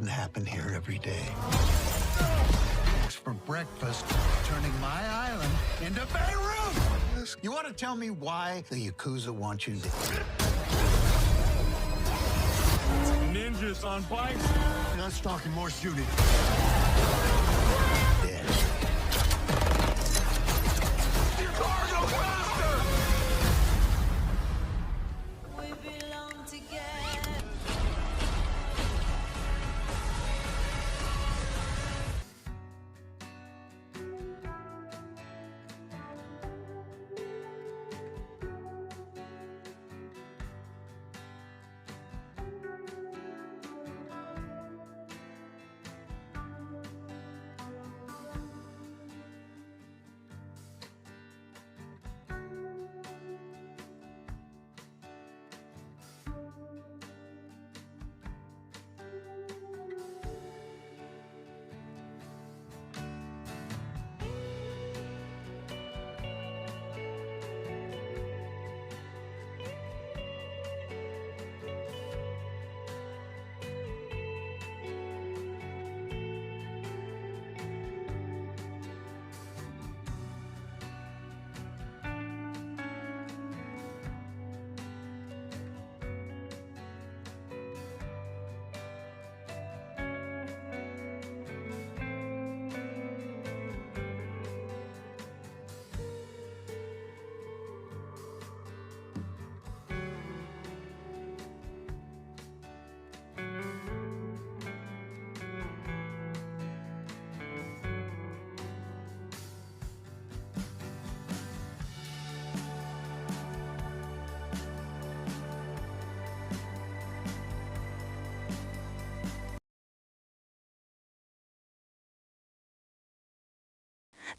doesn't happen here every day. For breakfast, turning my island into Beirut! You want to tell me why the Yakuza want you dead? Ninjas on bikes. Not talking more shooting. Dead. Your car go faster! We belong together.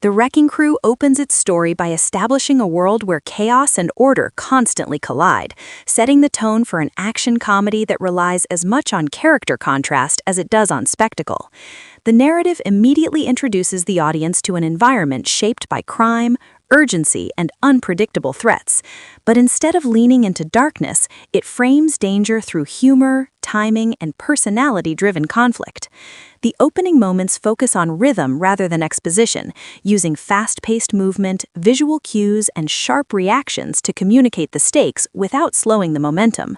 The Wrecking Crew opens its story by establishing a world where chaos and order constantly collide, setting the tone for an action comedy that relies as much on character contrast as it does on spectacle. The narrative immediately introduces the audience to an environment shaped by crime, urgency, and unpredictable threats. But instead of leaning into darkness, it frames danger through humor, timing, and personality-driven conflict. The opening moments focus on rhythm rather than exposition, using fast-paced movement, visual cues, and sharp reactions to communicate the stakes without slowing the momentum.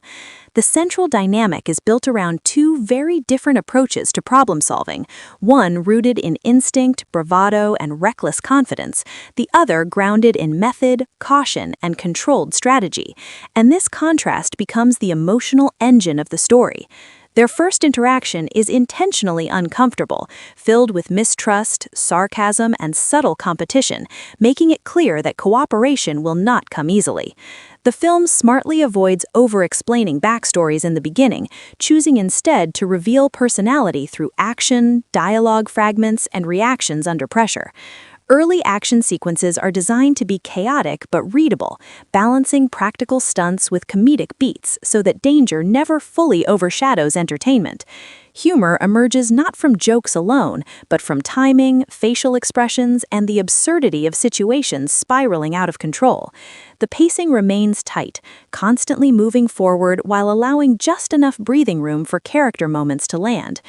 The central dynamic is built around two very different approaches to problem-solving, one rooted in instinct, bravado, and reckless confidence, the other grounded in method, caution, and controlled strategy. And this contrast becomes the emotional engine of the story. Their first interaction is intentionally uncomfortable, filled with mistrust, sarcasm, and subtle competition, making it clear that cooperation will not come easily. The film smartly avoids over-explaining backstories in the beginning, choosing instead to reveal personality through action, dialogue fragments, and reactions under pressure. Early action sequences are designed to be chaotic but readable, balancing practical stunts with comedic beats so that danger never fully overshadows entertainment. Humor emerges not from jokes alone, but from timing, facial expressions, and the absurdity of situations spiraling out of control. The pacing remains tight, constantly moving forward while allowing just enough breathing room for character moments to land.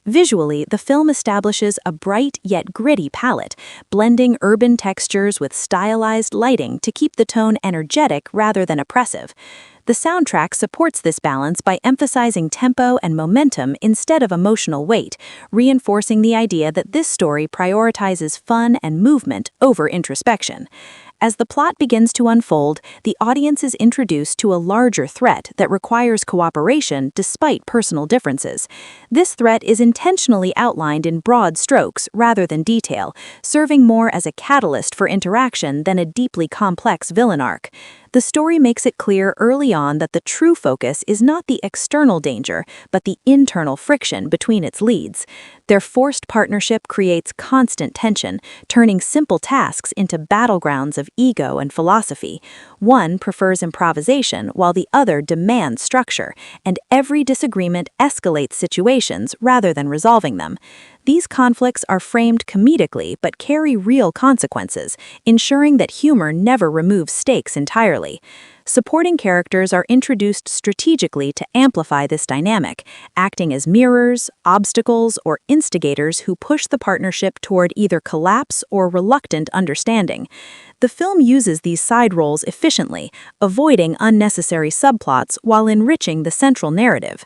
Visually, the film establishes a bright yet gritty palette, blending urban textures with stylized lighting to keep the tone energetic rather than oppressive. The soundtrack supports this balance by emphasizing tempo and momentum instead of emotional weight, reinforcing the idea that this story prioritizes fun and movement over introspection. As the plot begins to unfold, the audience is introduced to a larger threat that requires cooperation despite personal differences. This threat is intentionally outlined in broad strokes rather than detail, serving more as a catalyst for interaction than a deeply complex villain arc. The story makes it clear early on that the true focus is not the external danger, but the internal friction between its leads. Their forced partnership creates constant tension, turning simple tasks into battlegrounds of ego and philosophy. One prefers improvisation while the other demands structure, and every disagreement escalates situations rather than resolving them. These conflicts are framed comedically but carry real consequences, ensuring that humor never removes stakes entirely. Supporting characters are introduced strategically to amplify this dynamic, acting as mirrors, obstacles, or instigators who push the partnership toward either collapse or reluctant understanding. The film uses these side roles efficiently, avoiding unnecessary subplots while enriching the central narrative.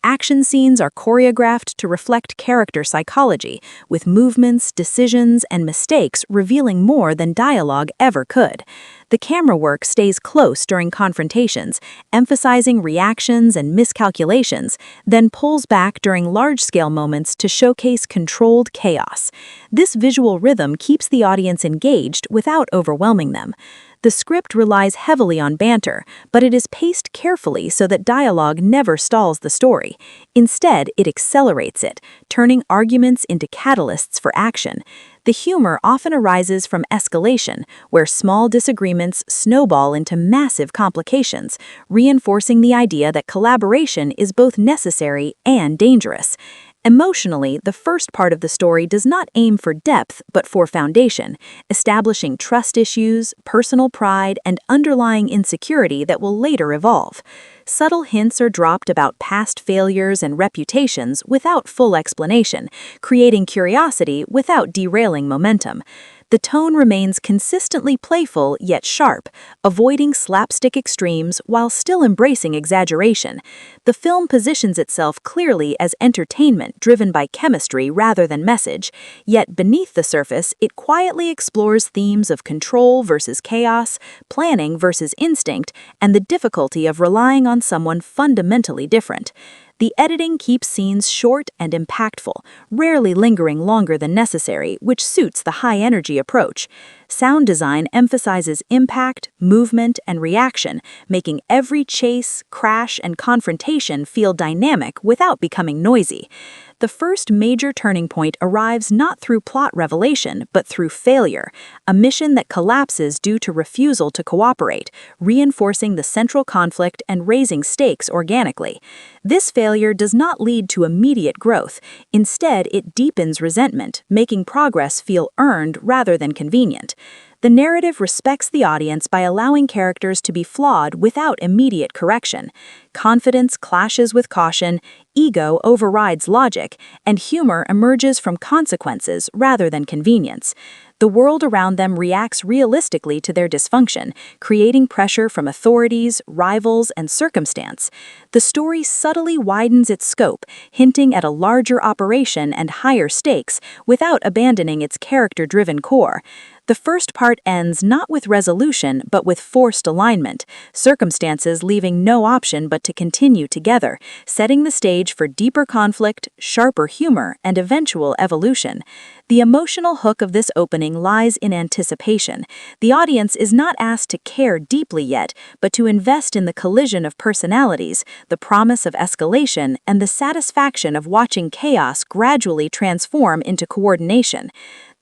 Action scenes are choreographed to reflect character psychology, with movements, decisions, and mistakes revealing more than dialogue ever could. The camera work stays close during confrontations, emphasizing reactions and miscalculations, then pulls back during large-scale moments to showcase controlled chaos. This visual rhythm keeps the audience engaged without overwhelming them. The script relies heavily on banter, but it is paced carefully so that dialogue never stalls the story. Instead, it accelerates it, turning arguments into catalysts for action. The humor often arises from escalation, where small disagreements snowball into massive complications, reinforcing the idea that collaboration is both necessary and dangerous. Emotionally, the first part of the story does not aim for depth but for foundation, establishing trust issues, personal pride, and underlying insecurity that will later evolve. Subtle hints are dropped about past failures and reputations without full explanation, creating curiosity without derailing momentum. The tone remains consistently playful yet sharp, avoiding slapstick extremes while still embracing exaggeration. The film positions itself clearly as entertainment driven by chemistry rather than message, yet beneath the surface, it quietly explores themes of control versus chaos, planning versus instinct, and the difficulty of relying on someone fundamentally different. The editing keeps scenes short and impactful, rarely lingering longer than necessary, which suits the high-energy approach. Sound design emphasizes impact, movement, and reaction, making every chase, crash, and confrontation feel dynamic without becoming noisy. The first major turning point arrives not through plot revelation, but through failure, a mission that collapses due to refusal to cooperate, reinforcing the central conflict and raising stakes organically. This failure does not lead to immediate growth. Instead, it deepens resentment, making progress feel earned rather than convenient. The narrative respects the audience by allowing characters to be flawed without immediate correction. Confidence clashes with caution, ego overrides logic, and humor emerges from consequences rather than convenience. The world around them reacts realistically to their dysfunction, creating pressure from authorities, rivals, and circumstance. The story subtly widens its scope, hinting at a larger operation and higher stakes without abandoning its character-driven core. The first part ends not with resolution but with forced alignment, circumstances leaving no option but to continue together, setting the stage for deeper conflict, sharper humor, and eventual evolution. The emotional hook of this opening lies in anticipation. The audience is not asked to care deeply yet, but to invest in the collision of personalities, the promise of escalation, and the satisfaction of watching chaos gradually transform into coordination.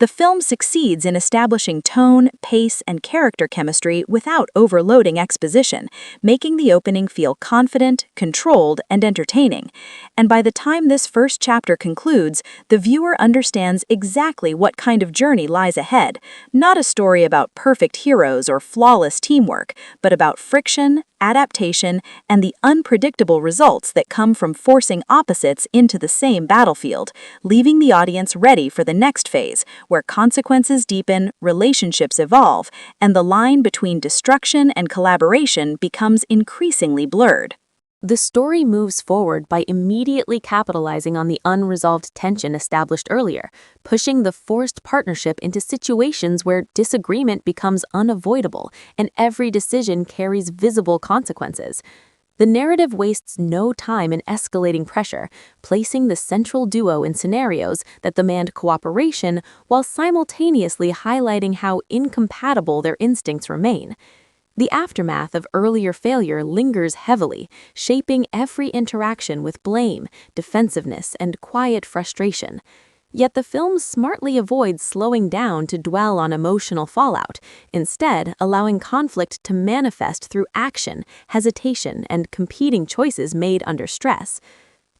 The film succeeds in establishing tone, pace, and character chemistry without overloading exposition, making the opening feel confident, controlled, and entertaining. And by the time this first chapter concludes, the viewer understands exactly what kind of journey lies ahead. Not a story about perfect heroes or flawless teamwork, but about friction, adaptation, and the unpredictable results that come from forcing opposites into the same battlefield, leaving the audience ready for the next phase, where consequences deepen, relationships evolve, and the line between destruction and collaboration becomes increasingly blurred. The story moves forward by immediately capitalizing on the unresolved tension established earlier, pushing the forced partnership into situations where disagreement becomes unavoidable and every decision carries visible consequences. The narrative wastes no time in escalating pressure, placing the central duo in scenarios that demand cooperation while simultaneously highlighting how incompatible their instincts remain. The aftermath of earlier failure lingers heavily, shaping every interaction with blame, defensiveness, and quiet frustration. Yet the film smartly avoids slowing down to dwell on emotional fallout, instead allowing conflict to manifest through action, hesitation, and competing choices made under stress.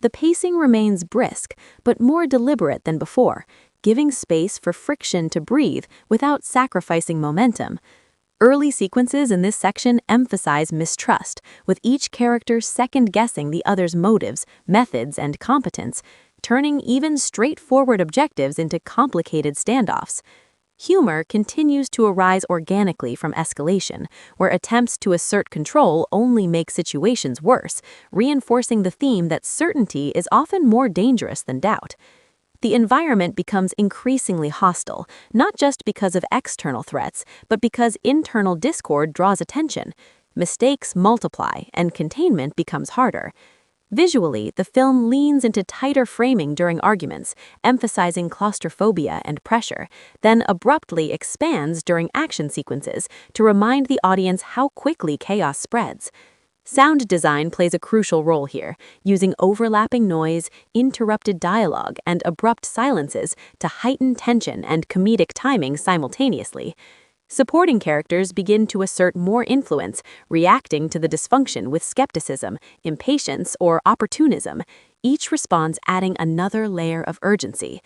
The pacing remains brisk, but more deliberate than before, giving space for friction to breathe without sacrificing momentum. Early sequences in this section emphasize mistrust, with each character second-guessing the other's motives, methods, and competence, turning even straightforward objectives into complicated standoffs. Humor continues to arise organically from escalation, where attempts to assert control only make situations worse, reinforcing the theme that certainty is often more dangerous than doubt. The environment becomes increasingly hostile, not just because of external threats, but because internal discord draws attention. Mistakes multiply, and containment becomes harder. Visually, the film leans into tighter framing during arguments, emphasizing claustrophobia and pressure, then abruptly expands during action sequences to remind the audience how quickly chaos spreads. Sound design plays a crucial role here, using overlapping noise, interrupted dialogue, and abrupt silences to heighten tension and comedic timing simultaneously. Supporting characters begin to assert more influence, reacting to the dysfunction with skepticism, impatience, or opportunism, each response adding another layer of urgency.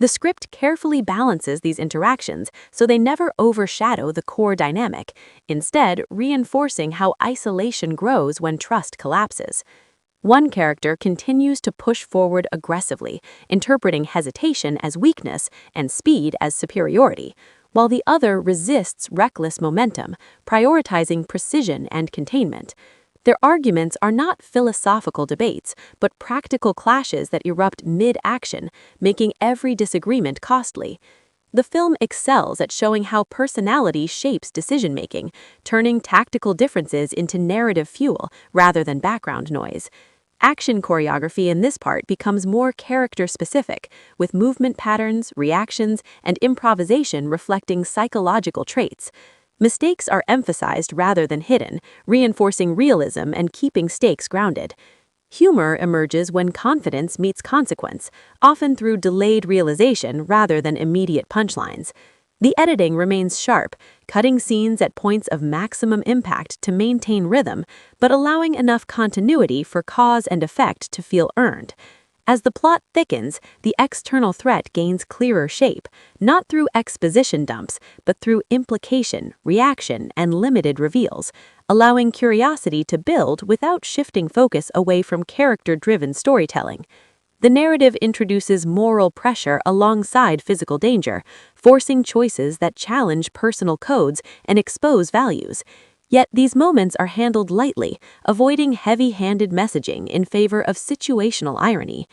The script carefully balances these interactions so they never overshadow the core dynamic, instead reinforcing how isolation grows when trust collapses. One character continues to push forward aggressively, interpreting hesitation as weakness and speed as superiority, while the other resists reckless momentum, prioritizing precision and containment. Their arguments are not philosophical debates, but practical clashes that erupt mid-action, making every disagreement costly. The film excels at showing how personality shapes decision-making, turning tactical differences into narrative fuel rather than background noise. Action choreography in this part becomes more character-specific, with movement patterns, reactions, and improvisation reflecting psychological traits. Mistakes are emphasized rather than hidden, reinforcing realism and keeping stakes grounded. Humor emerges when confidence meets consequence, often through delayed realization rather than immediate punchlines. The editing remains sharp, cutting scenes at points of maximum impact to maintain rhythm, but allowing enough continuity for cause and effect to feel earned. As the plot thickens, the external threat gains clearer shape, not through exposition dumps, but through implication, reaction, and limited reveals, allowing curiosity to build without shifting focus away from character-driven storytelling. The narrative introduces moral pressure alongside physical danger, forcing choices that challenge personal codes and expose values. Yet these moments are handled lightly, avoiding heavy-handed messaging in favor of situational irony.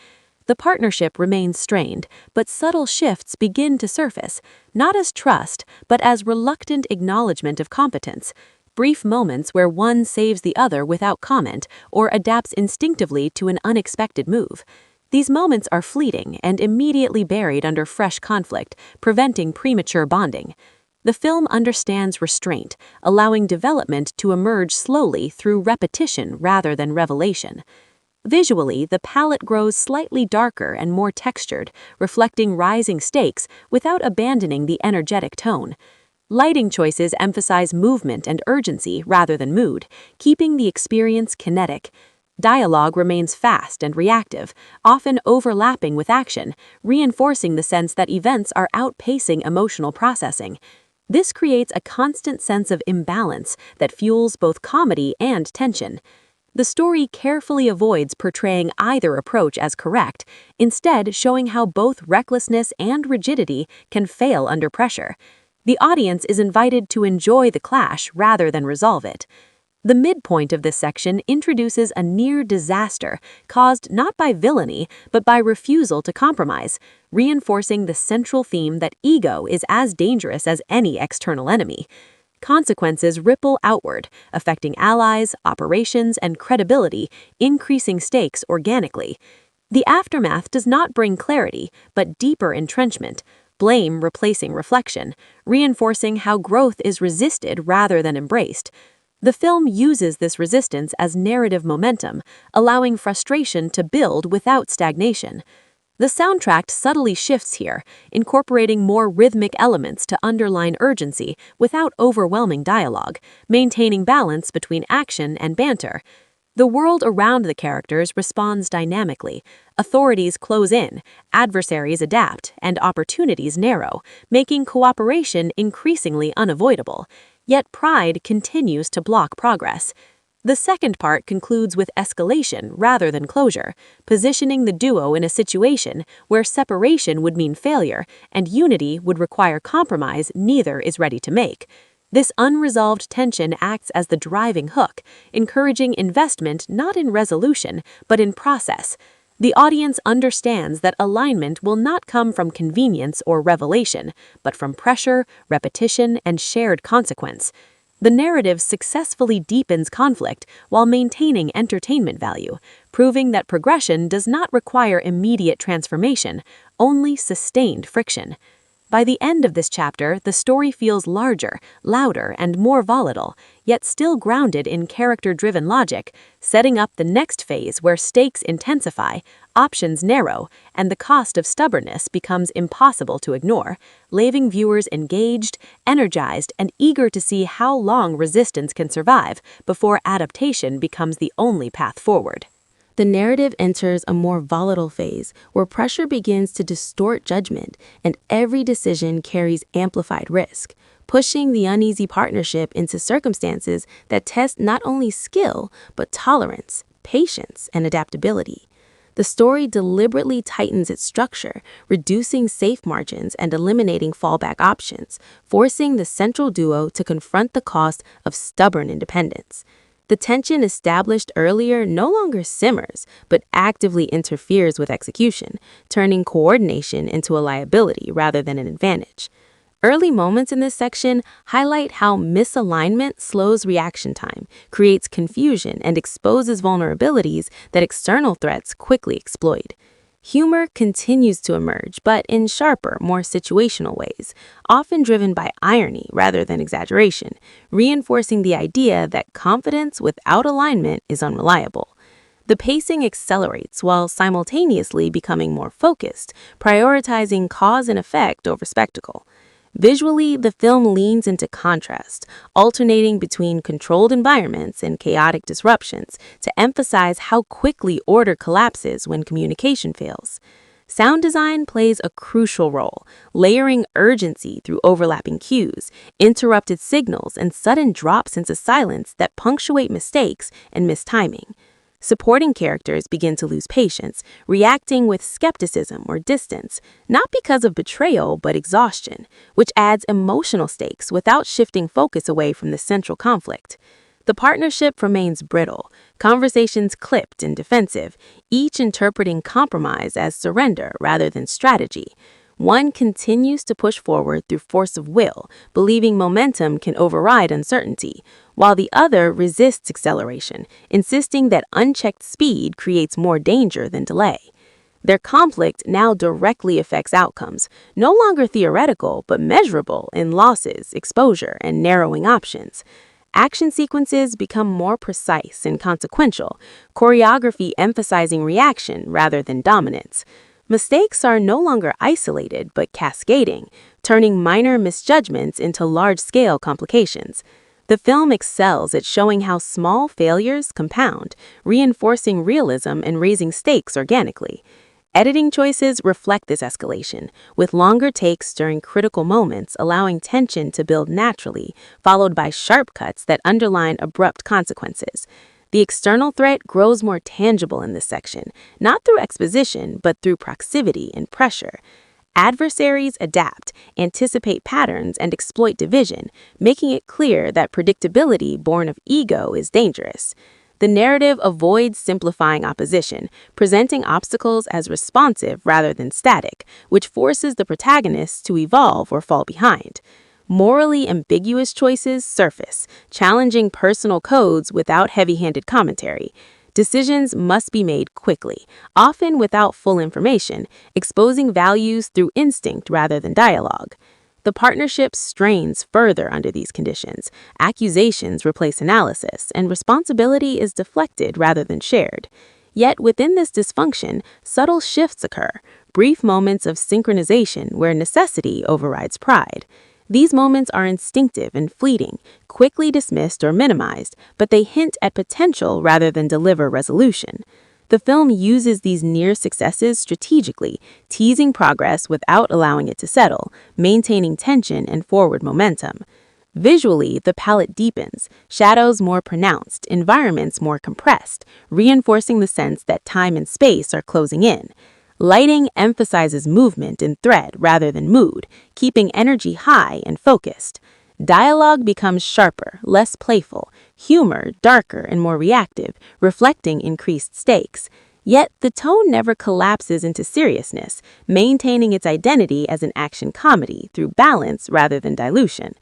The partnership remains strained, but subtle shifts begin to surface, not as trust, but as reluctant acknowledgement of competence. Brief moments where one saves the other without comment or adapts instinctively to an unexpected move. These moments are fleeting and immediately buried under fresh conflict, preventing premature bonding. The film understands restraint, allowing development to emerge slowly through repetition rather than revelation. Visually, the palette grows slightly darker and more textured, reflecting rising stakes without abandoning the energetic tone. Lighting choices emphasize movement and urgency rather than mood, keeping the experience kinetic. Dialogue remains fast and reactive, often overlapping with action, reinforcing the sense that events are outpacing emotional processing. This creates a constant sense of imbalance that fuels both comedy and tension. The story carefully avoids portraying either approach as correct, instead showing how both recklessness and rigidity can fail under pressure. The audience is invited to enjoy the clash rather than resolve it. The midpoint of this section introduces a near disaster caused not by villainy, but by refusal to compromise, reinforcing the central theme that ego is as dangerous as any external enemy. Consequences ripple outward, affecting allies, operations, and credibility, increasing stakes organically. The aftermath does not bring clarity, but deeper entrenchment, blame replacing reflection, reinforcing how growth is resisted rather than embraced. The film uses this resistance as narrative momentum, allowing frustration to build without stagnation. The soundtrack subtly shifts here, incorporating more rhythmic elements to underline urgency without overwhelming dialogue, maintaining balance between action and banter. The world around the characters responds dynamically. Authorities close in, adversaries adapt, and opportunities narrow, making cooperation increasingly unavoidable. yet pride continues to block progress. The second part concludes with escalation rather than closure, positioning the duo in a situation where separation would mean failure and unity would require compromise neither is ready to make. This unresolved tension acts as the driving hook, encouraging investment not in resolution, but in process. The audience understands that alignment will not come from convenience or revelation, but from pressure, repetition, and shared consequence. The narrative successfully deepens conflict while maintaining entertainment value, proving that progression does not require immediate transformation, only sustained friction. By the end of this chapter, the story feels larger, louder, and more volatile, yet still grounded in character-driven logic, setting up the next phase where stakes intensify, options narrow, and the cost of stubbornness becomes impossible to ignore, leaving viewers engaged, energized, and eager to see how long resistance can survive before adaptation becomes the only path forward. The narrative enters a more volatile phase where pressure begins to distort judgment and every decision carries amplified risk, pushing the uneasy partnership into circumstances that test not only skill, but tolerance, patience, and adaptability. The story deliberately tightens its structure, reducing safe margins and eliminating fallback options, forcing the central duo to confront the cost of stubborn independence. The tension established earlier no longer simmers, but actively interferes with execution, turning coordination into a liability rather than an advantage. Early moments in this section highlight how misalignment slows reaction time, creates confusion, and exposes vulnerabilities that external threats quickly exploit. Humor continues to emerge, but in sharper, more situational ways, often driven by irony rather than exaggeration, reinforcing the idea that confidence without alignment is unreliable. The pacing accelerates while simultaneously becoming more focused, prioritizing cause and effect over spectacle. Visually, the film leans into contrast, alternating between controlled environments and chaotic disruptions to emphasize how quickly order collapses when communication fails. Sound design plays a crucial role, layering urgency through overlapping cues, interrupted signals, and sudden drops into silence that punctuate mistakes and mistiming. Supporting characters begin to lose patience, reacting with skepticism or distance, not because of betrayal but exhaustion, which adds emotional stakes without shifting focus away from the central conflict. The partnership remains brittle, conversations clipped and defensive, each interpreting compromise as surrender rather than strategy. One continues to push forward through force of will, believing momentum can override uncertainty, while the other resists acceleration, insisting that unchecked speed creates more danger than delay. Their conflict now directly affects outcomes, no longer theoretical but measurable in losses, exposure, and narrowing options. Action sequences become more precise and consequential, choreography emphasizing reaction rather than dominance. Mistakes are no longer isolated but cascading, turning minor misjudgments into large-scale complications. The film excels at showing how small failures compound, reinforcing realism and raising stakes organically. Editing choices reflect this escalation, with longer takes during critical moments allowing tension to build naturally, followed by sharp cuts that underline abrupt consequences. The external threat grows more tangible in this section, not through exposition, but through proximity and pressure. Adversaries adapt, anticipate patterns, and exploit division, making it clear that predictability born of ego is dangerous. The narrative avoids simplifying opposition, presenting obstacles as responsive rather than static, which forces the protagonists to evolve or fall behind. Morally ambiguous choices surface, challenging personal codes without heavy-handed commentary. Decisions must be made quickly, often without full information, exposing values through instinct rather than dialogue. The partnership strains further under these conditions. Accusations replace analysis, and responsibility is deflected rather than shared. Yet within this dysfunction, subtle shifts occur, brief moments of synchronization where necessity overrides pride. These moments are instinctive and fleeting, quickly dismissed or minimized, but they hint at potential rather than deliver resolution. The film uses these near successes strategically, teasing progress without allowing it to settle, maintaining tension and forward momentum. Visually, the palette deepens, shadows more pronounced, environments more compressed, reinforcing the sense that time and space are closing in. Lighting emphasizes movement and thread rather than mood, keeping energy high and focused. Dialogue becomes sharper, less playful, humor darker and more reactive, reflecting increased stakes. Yet the tone never collapses into seriousness, maintaining its identity as an action comedy through balance rather than dilution.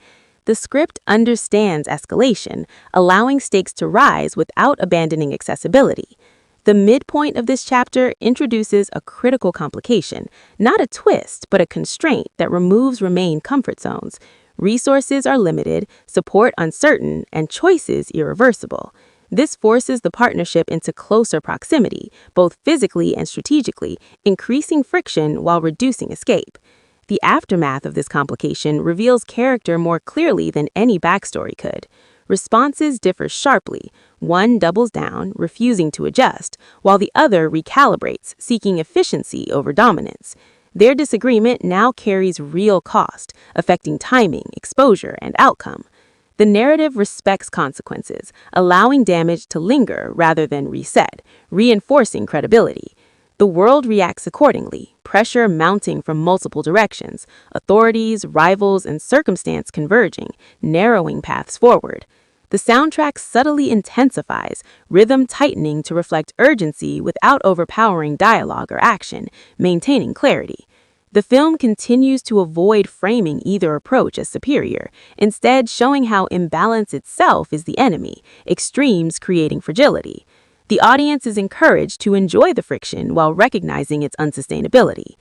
The script understands escalation, allowing stakes to rise without abandoning accessibility. The midpoint of this chapter introduces a critical complication, not a twist, but a constraint that removes remain comfort zones. Resources are limited, support uncertain, and choices irreversible. This forces the partnership into closer proximity, both physically and strategically, increasing friction while reducing escape. The aftermath of this complication reveals character more clearly than any backstory could. Responses differ sharply. One doubles down, refusing to adjust, while the other recalibrates, seeking efficiency over dominance. Their disagreement now carries real cost, affecting timing, exposure, and outcome. The narrative respects consequences, allowing damage to linger rather than reset, reinforcing credibility. The world reacts accordingly, pressure mounting from multiple directions, authorities, rivals, and circumstance converging, narrowing paths forward. The soundtrack subtly intensifies, rhythm tightening to reflect urgency without overpowering dialogue or action, maintaining clarity. The film continues to avoid framing either approach as superior, instead showing how imbalance itself is the enemy, extremes creating fragility. The audience is encouraged to enjoy the friction while recognizing its unsustainability.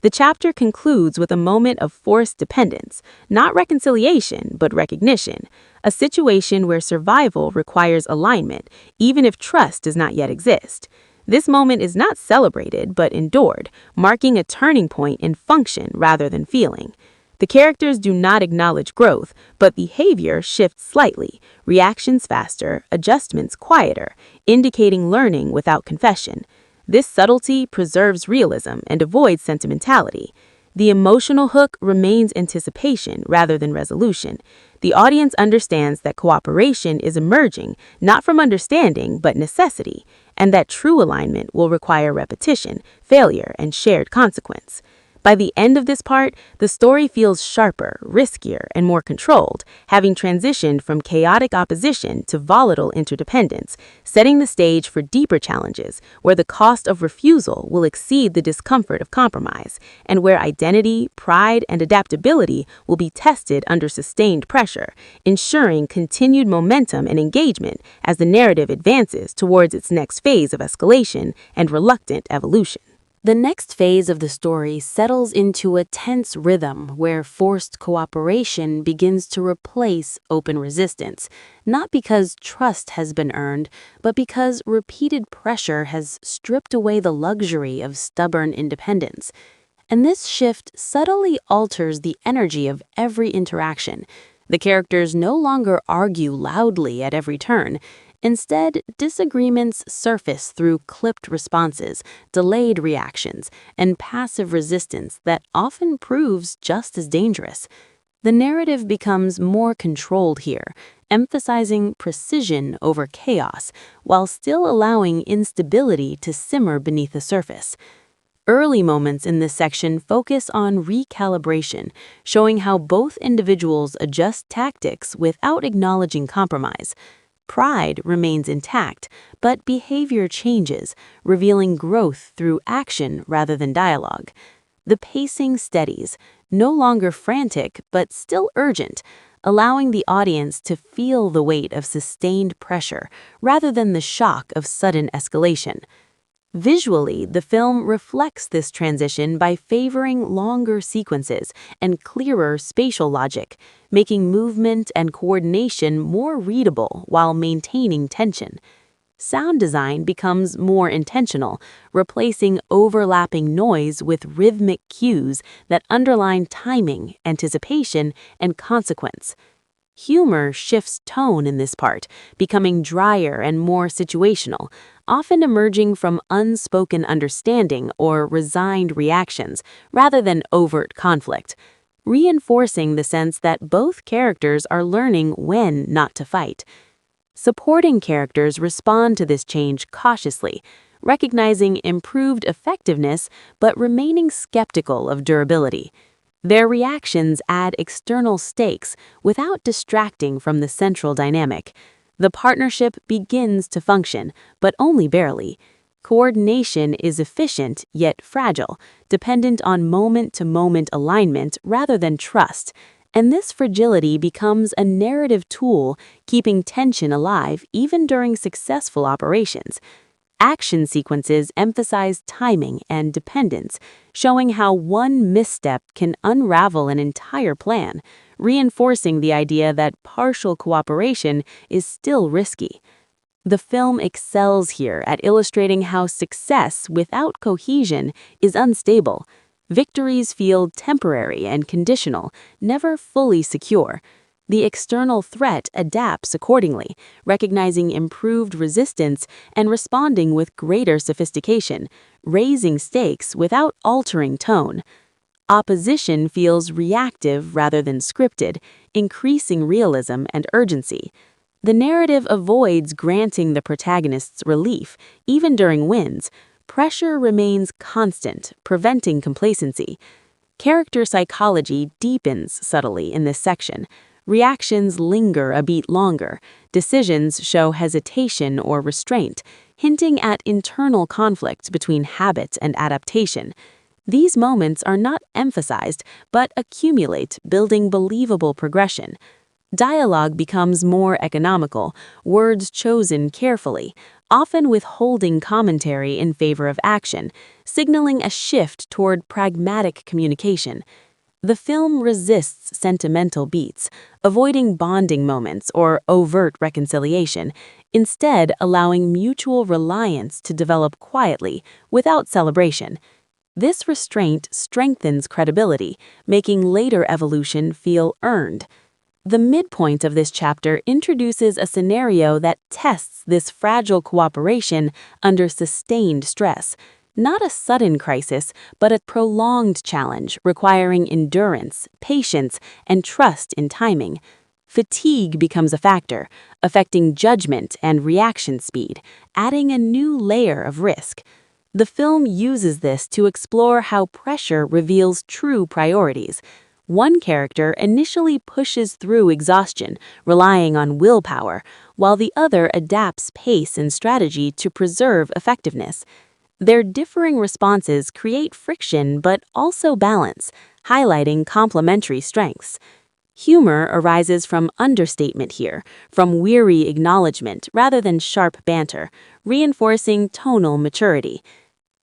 The chapter concludes with a moment of forced dependence, not reconciliation, but recognition, a situation where survival requires alignment, even if trust does not yet exist. This moment is not celebrated, but endured, marking a turning point in function rather than feeling. The characters do not acknowledge growth, but behavior shifts slightly, reactions faster, adjustments quieter, indicating learning without confession. This subtlety preserves realism and avoids sentimentality. The emotional hook remains anticipation rather than resolution. The audience understands that cooperation is emerging, not from understanding, but necessity, and that true alignment will require repetition, failure, and shared consequence. By the end of this part, the story feels sharper, riskier, and more controlled, having transitioned from chaotic opposition to volatile interdependence, setting the stage for deeper challenges, where the cost of refusal will exceed the discomfort of compromise, and where identity, pride, and adaptability will be tested under sustained pressure, ensuring continued momentum and engagement as the narrative advances towards its next phase of escalation and reluctant evolution. The next phase of the story settles into a tense rhythm where forced cooperation begins to replace open resistance, not because trust has been earned, but because repeated pressure has stripped away the luxury of stubborn independence. And this shift subtly alters the energy of every interaction. The characters no longer argue loudly at every turn. Instead, disagreements surface through clipped responses, delayed reactions, and passive resistance that often proves just as dangerous. The narrative becomes more controlled here, emphasizing precision over chaos, while still allowing instability to simmer beneath the surface. Early moments in this section focus on recalibration, showing how both individuals adjust tactics without acknowledging compromise. Pride remains intact, but behavior changes, revealing growth through action rather than dialogue. The pacing steadies, no longer frantic, but still urgent, allowing the audience to feel the weight of sustained pressure rather than the shock of sudden escalation. Visually, the film reflects this transition by favoring longer sequences and clearer spatial logic, making movement and coordination more readable while maintaining tension. Sound design becomes more intentional, replacing overlapping noise with rhythmic cues that underline timing, anticipation, and consequence. Humor shifts tone in this part, becoming drier and more situational, often emerging from unspoken understanding or resigned reactions rather than overt conflict. reinforcing the sense that both characters are learning when not to fight. Supporting characters respond to this change cautiously, recognizing improved effectiveness but remaining skeptical of durability. Their reactions add external stakes without distracting from the central dynamic. The partnership begins to function, but only barely. Coordination is efficient yet fragile, dependent on moment-to-moment alignment rather than trust, and this fragility becomes a narrative tool keeping tension alive even during successful operations. Action sequences emphasize timing and dependence, showing how one misstep can unravel an entire plan, reinforcing the idea that partial cooperation is still risky. The film excels here at illustrating how success without cohesion is unstable. Victories feel temporary and conditional, never fully secure. The external threat adapts accordingly, recognizing improved resistance and responding with greater sophistication, raising stakes without altering tone. Opposition feels reactive rather than scripted, increasing realism and urgency. The narrative avoids granting the protagonists relief, even during wins. Pressure remains constant, preventing complacency. Character psychology deepens subtly in this section. Reactions linger a beat longer. Decisions show hesitation or restraint, hinting at internal conflict between habit and adaptation. These moments are not emphasized, but accumulate, building believable progression. Dialogue becomes more economical, words chosen carefully, often withholding commentary in favor of action, signaling a shift toward pragmatic communication. The film resists sentimental beats, avoiding bonding moments or overt reconciliation, instead allowing mutual reliance to develop quietly, without celebration. This restraint strengthens credibility, making later evolution feel earned. The midpoint of this chapter introduces a scenario that tests this fragile cooperation under sustained stress. Not a sudden crisis, but a prolonged challenge requiring endurance, patience, and trust in timing. Fatigue becomes a factor, affecting judgment and reaction speed, adding a new layer of risk. The film uses this to explore how pressure reveals true priorities. One character initially pushes through exhaustion, relying on willpower, while the other adapts pace and strategy to preserve effectiveness. Their differing responses create friction but also balance, highlighting complementary strengths. Humor arises from understatement here, from weary acknowledgement rather than sharp banter, reinforcing tonal maturity.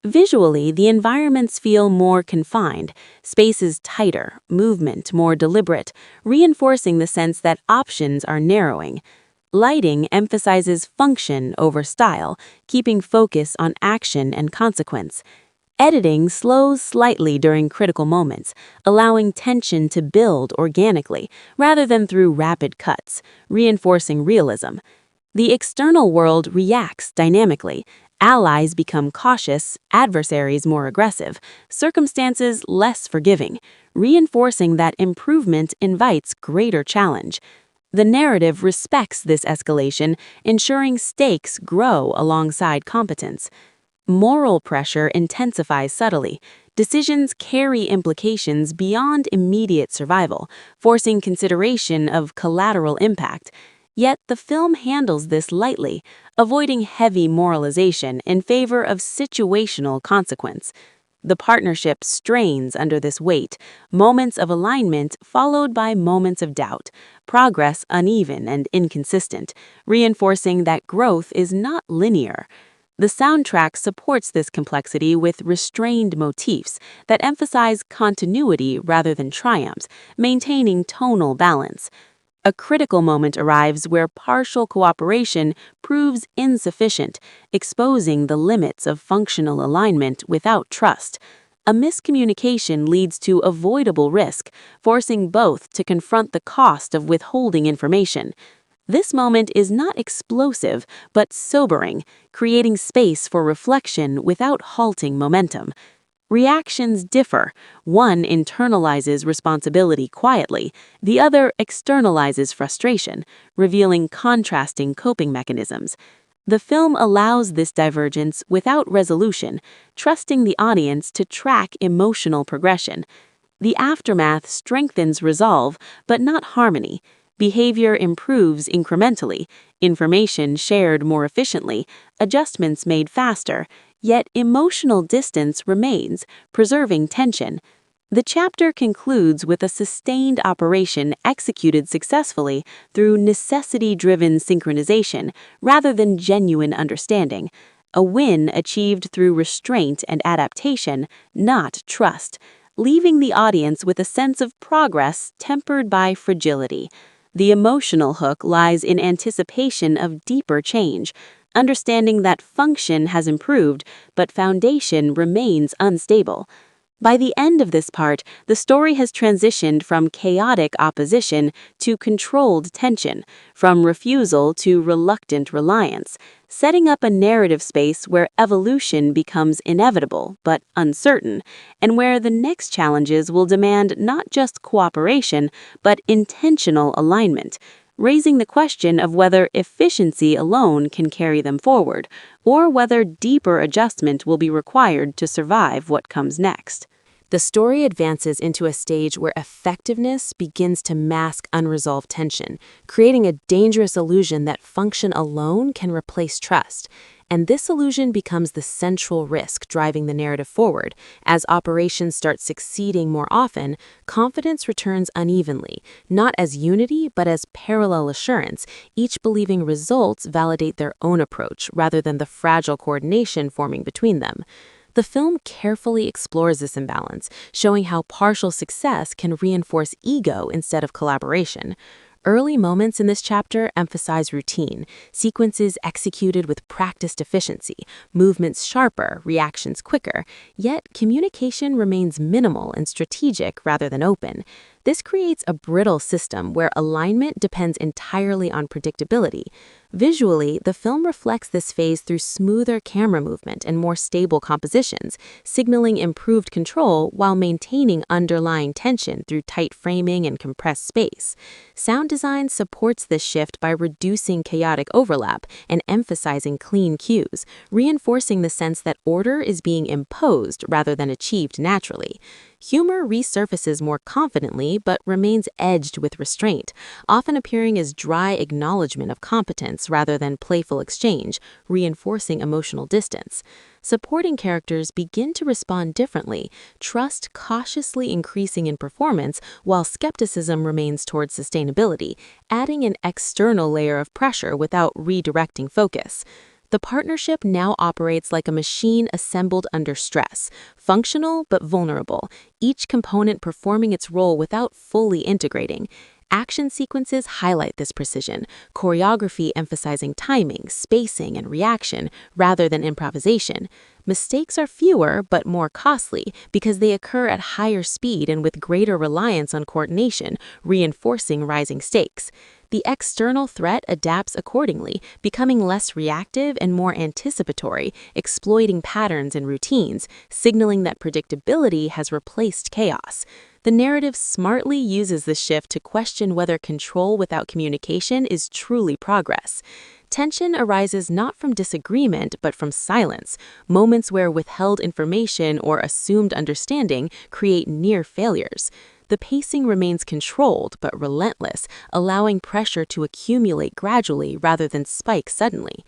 Visually, the environments feel more confined, spaces tighter, movement more deliberate, reinforcing the sense that options are narrowing. Lighting emphasizes function over style, keeping focus on action and consequence. Editing slows slightly during critical moments, allowing tension to build organically rather than through rapid cuts, reinforcing realism. The external world reacts dynamically. Allies become cautious, adversaries more aggressive, circumstances less forgiving, reinforcing that improvement invites greater challenge. The narrative respects this escalation, ensuring stakes grow alongside competence. Moral pressure intensifies subtly. Decisions carry implications beyond immediate survival, forcing consideration of collateral impact. Yet the film handles this lightly, avoiding heavy moralization in favor of situational consequence. The partnership strains under this weight, moments of alignment followed by moments of doubt, progress uneven and inconsistent, reinforcing that growth is not linear. The soundtrack supports this complexity with restrained motifs that emphasize continuity rather than triumphs, maintaining tonal balance. A critical moment arrives where partial cooperation proves insufficient, exposing the limits of functional alignment without trust. A miscommunication leads to avoidable risk, forcing both to confront the cost of withholding information. This moment is not explosive, but sobering, creating space for reflection without halting momentum. Reactions differ. One internalizes responsibility quietly, the other externalizes frustration, revealing contrasting coping mechanisms. The film allows this divergence without resolution, trusting the audience to track emotional progression. The aftermath strengthens resolve, but not harmony. Behavior improves incrementally, information shared more efficiently, adjustments made faster, yet emotional distance remains, preserving tension. The chapter concludes with a sustained operation executed successfully through necessity-driven synchronization rather than genuine understanding. A win achieved through restraint and adaptation, not trust, leaving the audience with a sense of progress tempered by fragility. The emotional hook lies in anticipation of deeper change, understanding that function has improved, but foundation remains unstable. By the end of this part, the story has transitioned from chaotic opposition to controlled tension, from refusal to reluctant reliance, setting up a narrative space where evolution becomes inevitable but uncertain, and where the next challenges will demand not just cooperation, but intentional alignment, raising the question of whether efficiency alone can carry them forward, or whether deeper adjustment will be required to survive what comes next. The story advances into a stage where effectiveness begins to mask unresolved tension, creating a dangerous illusion that function alone can replace trust. And this illusion becomes the central risk driving the narrative forward. As operations start succeeding more often, confidence returns unevenly, not as unity, but as parallel assurance, each believing results validate their own approach rather than the fragile coordination forming between them. The film carefully explores this imbalance, showing how partial success can reinforce ego instead of collaboration. Early moments in this chapter emphasize routine, sequences executed with practiced efficiency, movements sharper, reactions quicker, yet communication remains minimal and strategic rather than open. This creates a brittle system where alignment depends entirely on predictability. Visually, the film reflects this phase through smoother camera movement and more stable compositions, signaling improved control while maintaining underlying tension through tight framing and compressed space. Sound design supports this shift by reducing chaotic overlap and emphasizing clean cues, reinforcing the sense that order is being imposed rather than achieved naturally. Humor resurfaces more confidently but remains edged with restraint, often appearing as dry acknowledgement of competence rather than playful exchange, reinforcing emotional distance. Supporting characters begin to respond differently, trust cautiously increasing in performance while skepticism remains towards sustainability, adding an external layer of pressure without redirecting focus. The partnership now operates like a machine assembled under stress, functional but vulnerable, each component performing its role without fully integrating. Action sequences highlight this precision, choreography emphasizing timing, spacing, and reaction rather than improvisation. Mistakes are fewer but more costly because they occur at higher speed and with greater reliance on coordination, reinforcing rising stakes. The external threat adapts accordingly, becoming less reactive and more anticipatory, exploiting patterns and routines, signaling that predictability has replaced chaos. The narrative smartly uses this shift to question whether control without communication is truly progress. Tension arises not from disagreement but from silence, moments where withheld information or assumed understanding create near failures. The pacing remains controlled but relentless, allowing pressure to accumulate gradually rather than spike suddenly.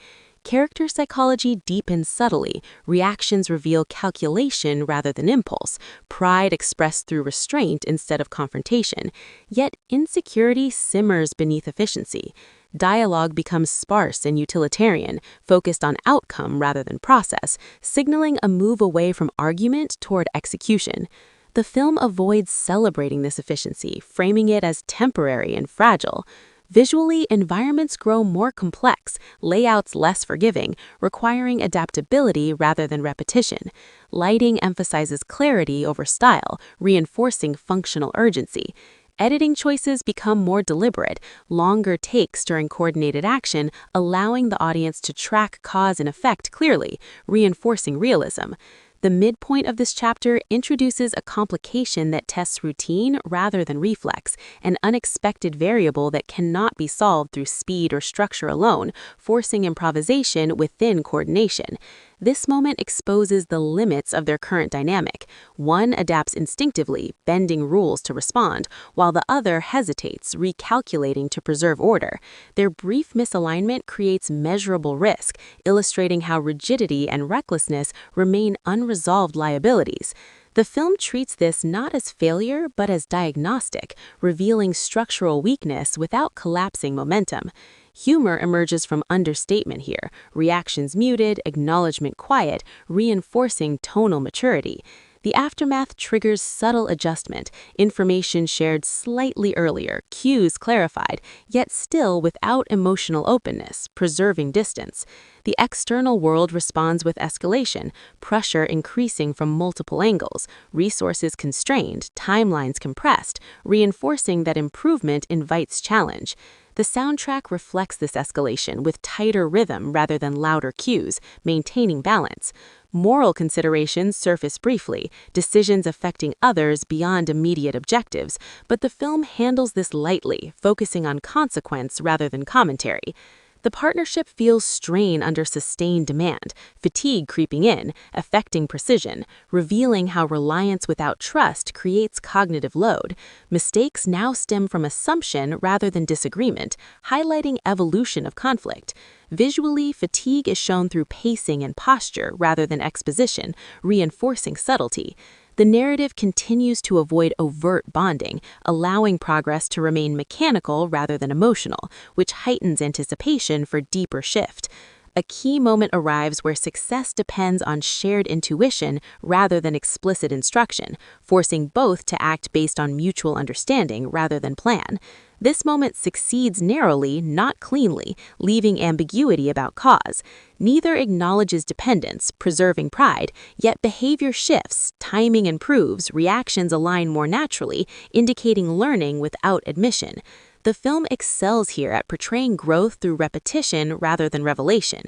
Character psychology deepens subtly, reactions reveal calculation rather than impulse, pride expressed through restraint instead of confrontation, yet insecurity simmers beneath efficiency. Dialogue becomes sparse and utilitarian, focused on outcome rather than process, signaling a move away from argument toward execution. The film avoids celebrating this efficiency, framing it as temporary and fragile. Visually, environments grow more complex, layouts less forgiving, requiring adaptability rather than repetition. Lighting emphasizes clarity over style, reinforcing functional urgency. Editing choices become more deliberate, longer takes during coordinated action, allowing the audience to track cause and effect clearly, reinforcing realism. The midpoint of this chapter introduces a complication that tests routine rather than reflex, an unexpected variable that cannot be solved through speed or structure alone, forcing improvisation within coordination. This moment exposes the limits of their current dynamic. One adapts instinctively, bending rules to respond, while the other hesitates, recalculating to preserve order. Their brief misalignment creates measurable risk, illustrating how rigidity and recklessness remain unresolved liabilities. The film treats this not as failure, but as diagnostic, revealing structural weakness without collapsing momentum. Humor emerges from understatement here, reactions muted, acknowledgement quiet, reinforcing tonal maturity. The aftermath triggers subtle adjustment, information shared slightly earlier, cues clarified, yet still without emotional openness, preserving distance. The external world responds with escalation, pressure increasing from multiple angles, resources constrained, timelines compressed, reinforcing that improvement invites challenge. The soundtrack reflects this escalation with tighter rhythm rather than louder cues, maintaining balance. Moral considerations surface briefly, decisions affecting others beyond immediate objectives, but the film handles this lightly, focusing on consequence rather than commentary. The partnership feels strain under sustained demand, fatigue creeping in, affecting precision, revealing how reliance without trust creates cognitive load. Mistakes now stem from assumption rather than disagreement, highlighting evolution of conflict. Visually, fatigue is shown through pacing and posture rather than exposition, reinforcing subtlety. The narrative continues to avoid overt bonding, allowing progress to remain mechanical rather than emotional, which heightens anticipation for deeper shift. A key moment arrives where success depends on shared intuition rather than explicit instruction, forcing both to act based on mutual understanding rather than plan. This moment succeeds narrowly, not cleanly, leaving ambiguity about cause. Neither acknowledges dependence, preserving pride, yet behavior shifts, timing improves, reactions align more naturally, indicating learning without admission. The film excels here at portraying growth through repetition rather than revelation.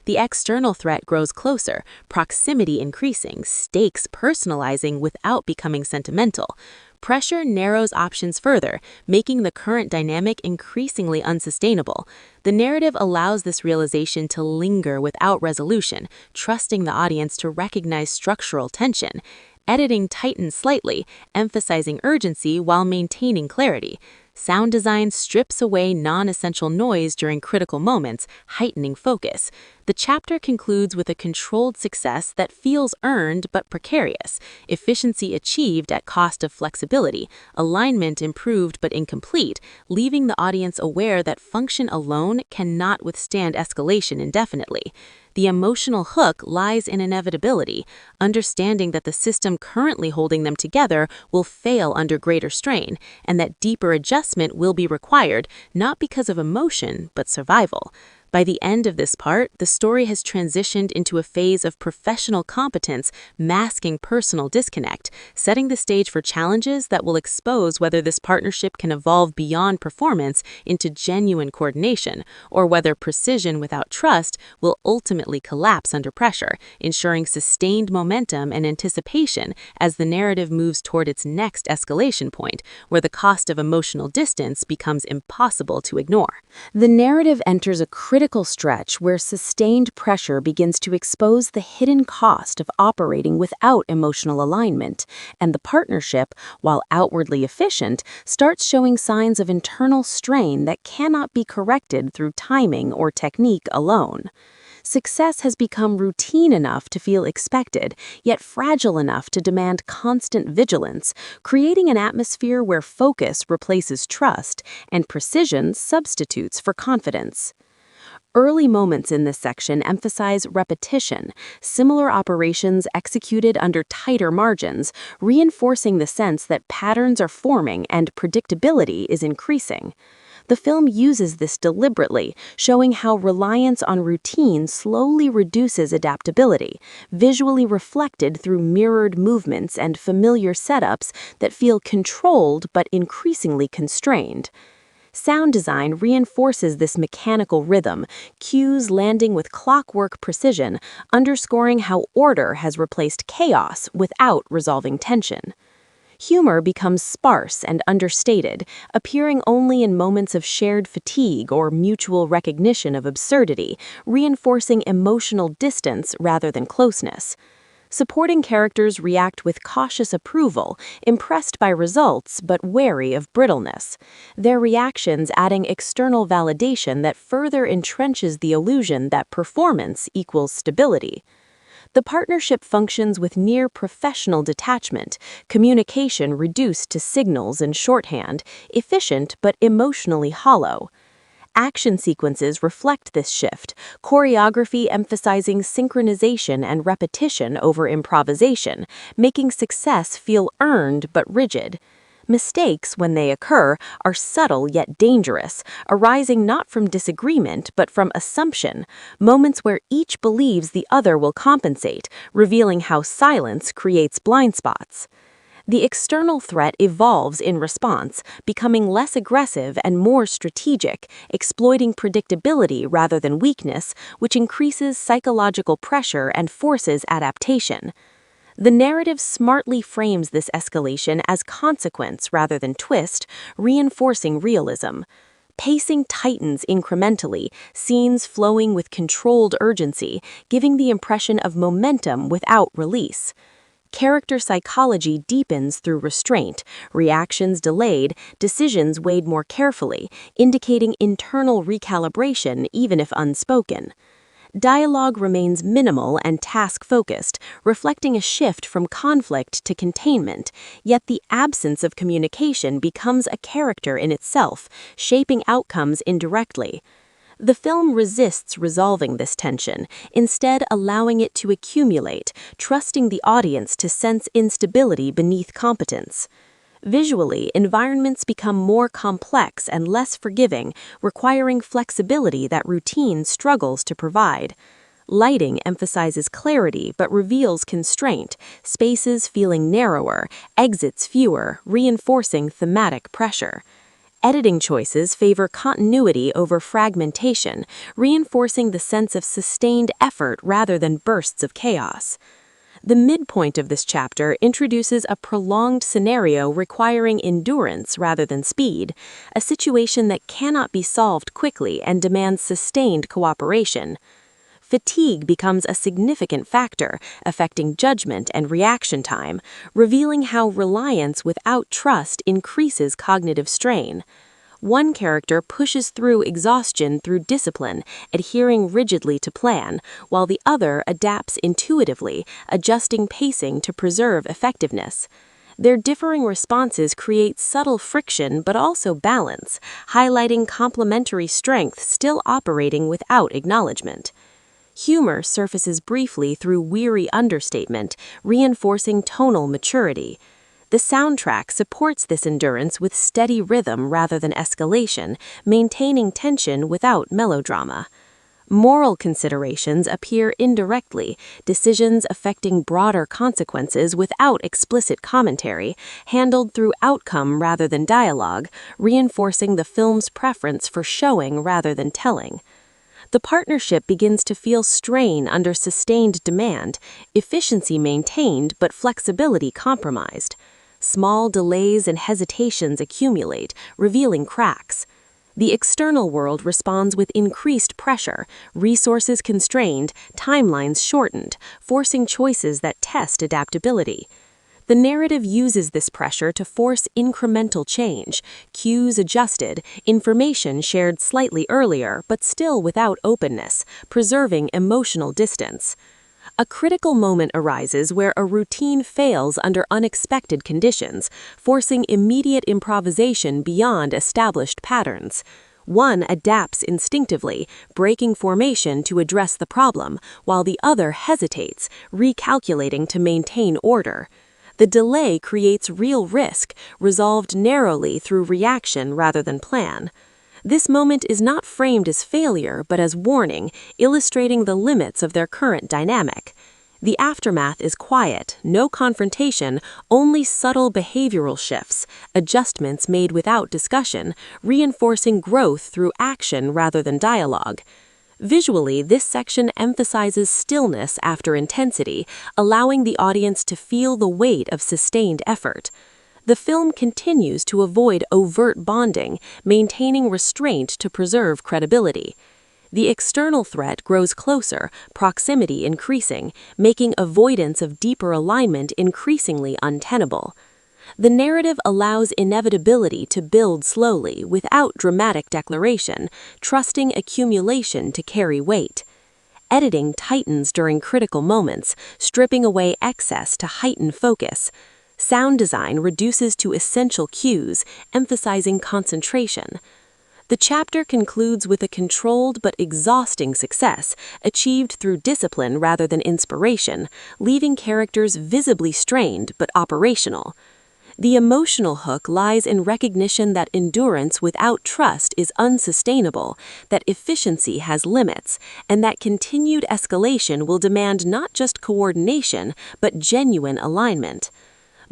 The external threat grows closer, proximity increasing, stakes personalizing without becoming sentimental. Pressure narrows options further, making the current dynamic increasingly unsustainable. The narrative allows this realization to linger without resolution, trusting the audience to recognize structural tension. Editing tightens slightly, emphasizing urgency while maintaining clarity. Sound design strips away non-essential noise during critical moments, heightening focus. The chapter concludes with a controlled success that feels earned but precarious, efficiency achieved at cost of flexibility, alignment improved but incomplete, leaving the audience aware that function alone cannot withstand escalation indefinitely. The emotional hook lies in inevitability, understanding that the system currently holding them together will fail under greater strain, and that deeper adjustment will be required, not because of emotion, but survival. By the end of this part, the story has transitioned into a phase of professional competence, masking personal disconnect, setting the stage for challenges that will expose whether this partnership can evolve beyond performance into genuine coordination, or whether precision without trust will ultimately collapse under pressure, ensuring sustained momentum and anticipation as the narrative moves toward its next escalation point, where the cost of emotional distance becomes impossible to ignore. The narrative enters a critical stretch where sustained pressure begins to expose the hidden cost of operating without emotional alignment, and the partnership, while outwardly efficient, starts showing signs of internal strain that cannot be corrected through timing or technique alone. Success has become routine enough to feel expected, yet fragile enough to demand constant vigilance, creating an atmosphere where focus replaces trust and precision substitutes for confidence. Early moments in this section emphasize repetition, similar operations executed under tighter margins, reinforcing the sense that patterns are forming and predictability is increasing. The film uses this deliberately, showing how reliance on routine slowly reduces adaptability, visually reflected through mirrored movements and familiar setups that feel controlled but increasingly constrained. Sound design reinforces this mechanical rhythm, cues landing with clockwork precision, underscoring how order has replaced chaos without resolving tension. Humor becomes sparse and understated, appearing only in moments of shared fatigue or mutual recognition of absurdity, reinforcing emotional distance rather than closeness. Supporting characters react with cautious approval, impressed by results but wary of brittleness, their reactions adding external validation that further entrenches the illusion that performance equals stability. The partnership functions with near professional detachment, communication reduced to signals and shorthand, efficient but emotionally hollow. Action sequences reflect this shift, choreography emphasizing synchronization and repetition over improvisation, making success feel earned but rigid. Mistakes, when they occur, are subtle yet dangerous, arising not from disagreement but from assumption, moments where each believes the other will compensate, revealing how silence creates blind spots. The external threat evolves in response, becoming less aggressive and more strategic, exploiting predictability rather than weakness, which increases psychological pressure and forces adaptation. The narrative smartly frames this escalation as consequence rather than twist, reinforcing realism. Pacing tightens incrementally, scenes flowing with controlled urgency, giving the impression of momentum without release. Character psychology deepens through restraint, reactions delayed, decisions weighed more carefully, indicating internal recalibration even if unspoken. Dialogue remains minimal and task-focused, reflecting a shift from conflict to containment, yet the absence of communication becomes a character in itself, shaping outcomes indirectly. The film resists resolving this tension, instead allowing it to accumulate, trusting the audience to sense instability beneath competence. Visually, environments become more complex and less forgiving, requiring flexibility that routine struggles to provide. Lighting emphasizes clarity but reveals constraint, spaces feeling narrower, exits fewer, reinforcing thematic pressure. Editing choices favor continuity over fragmentation, reinforcing the sense of sustained effort rather than bursts of chaos. The midpoint of this chapter introduces a prolonged scenario requiring endurance rather than speed, a situation that cannot be solved quickly and demands sustained cooperation. Fatigue becomes a significant factor, affecting judgment and reaction time, revealing how reliance without trust increases cognitive strain. One character pushes through exhaustion through discipline, adhering rigidly to plan, while the other adapts intuitively, adjusting pacing to preserve effectiveness. Their differing responses create subtle friction but also balance, highlighting complementary strengths still operating without acknowledgement. Humor surfaces briefly through weary understatement, reinforcing tonal maturity. The soundtrack supports this endurance with steady rhythm rather than escalation, maintaining tension without melodrama. Moral considerations appear indirectly, decisions affecting broader consequences without explicit commentary, handled through outcome rather than dialogue, reinforcing the film's preference for showing rather than telling. The partnership begins to feel strain under sustained demand, efficiency maintained but flexibility compromised. Small delays and hesitations accumulate, revealing cracks. The external world responds with increased pressure, resources constrained, timelines shortened, forcing choices that test adaptability. The narrative uses this pressure to force incremental change, cues adjusted, information shared slightly earlier but still without openness, preserving emotional distance. A critical moment arises where a routine fails under unexpected conditions, forcing immediate improvisation beyond established patterns. One adapts instinctively, breaking formation to address the problem, while the other hesitates, recalculating to maintain order. The delay creates real risk, resolved narrowly through reaction rather than plan. This moment is not framed as failure but as warning, illustrating the limits of their current dynamic. The aftermath is quiet, no confrontation, only subtle behavioral shifts, adjustments made without discussion, reinforcing growth through action rather than dialogue. Visually, this section emphasizes stillness after intensity, allowing the audience to feel the weight of sustained effort. The film continues to avoid overt bonding, maintaining restraint to preserve credibility. The external threat grows closer, proximity increasing, making avoidance of deeper alignment increasingly untenable. The narrative allows inevitability to build slowly without dramatic declaration, trusting accumulation to carry weight. Editing tightens during critical moments, stripping away excess to heighten focus. Sound design reduces to essential cues, emphasizing concentration. The chapter concludes with a controlled but exhausting success, achieved through discipline rather than inspiration, leaving characters visibly strained but operational. The emotional hook lies in recognition that endurance without trust is unsustainable, that efficiency has limits, and that continued escalation will demand not just coordination, but genuine alignment.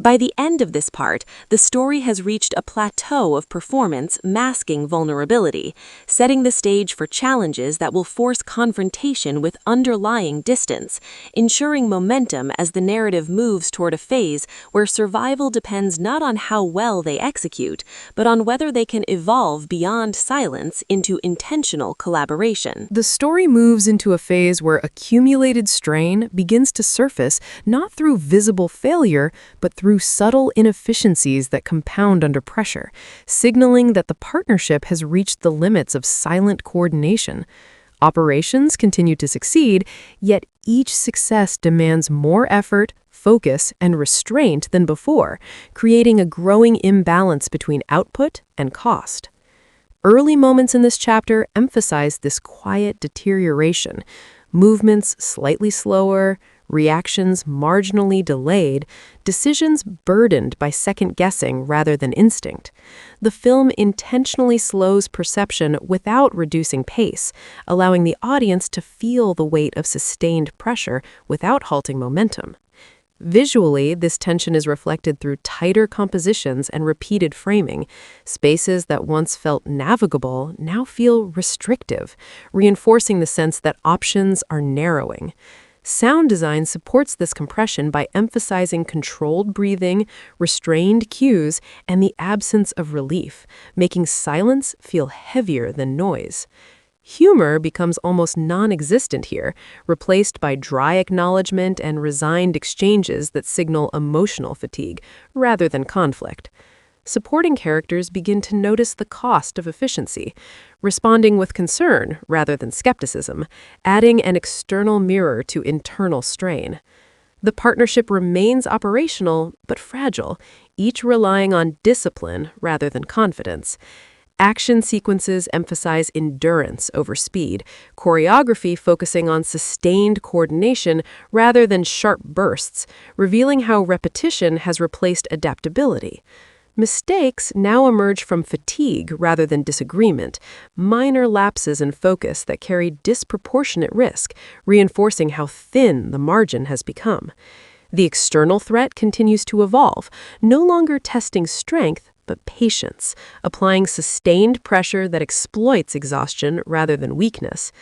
By the end of this part, the story has reached a plateau of performance masking vulnerability, setting the stage for challenges that will force confrontation with underlying distance, ensuring momentum as the narrative moves toward a phase where survival depends not on how well they execute, but on whether they can evolve beyond silence into intentional collaboration. The story moves into a phase where accumulated strain begins to surface not through visible failure, but through subtle inefficiencies that compound under pressure, signaling that the partnership has reached the limits of silent coordination. Operations continue to succeed, yet each success demands more effort, focus, and restraint than before, creating a growing imbalance between output and cost. Early moments in this chapter emphasize this quiet deterioration. Movements slightly slower, reactions marginally delayed, decisions burdened by second-guessing rather than instinct. The film intentionally slows perception without reducing pace, allowing the audience to feel the weight of sustained pressure without halting momentum. Visually, this tension is reflected through tighter compositions and repeated framing. Spaces that once felt navigable now feel restrictive, reinforcing the sense that options are narrowing. Sound design supports this compression by emphasizing controlled breathing, restrained cues, and the absence of relief, making silence feel heavier than noise. Humor becomes almost non-existent here, replaced by dry acknowledgement and resigned exchanges that signal emotional fatigue, rather than conflict. Supporting characters begin to notice the cost of efficiency, responding with concern rather than skepticism, adding an external mirror to internal strain. The partnership remains operational but fragile, each relying on discipline rather than confidence. Action sequences emphasize endurance over speed, choreography focusing on sustained coordination rather than sharp bursts, revealing how repetition has replaced adaptability. Mistakes now emerge from fatigue rather than disagreement, minor lapses in focus that carry disproportionate risk, reinforcing how thin the margin has become. The external threat continues to evolve, no longer testing strength, but patience, applying sustained pressure that exploits exhaustion rather than weakness.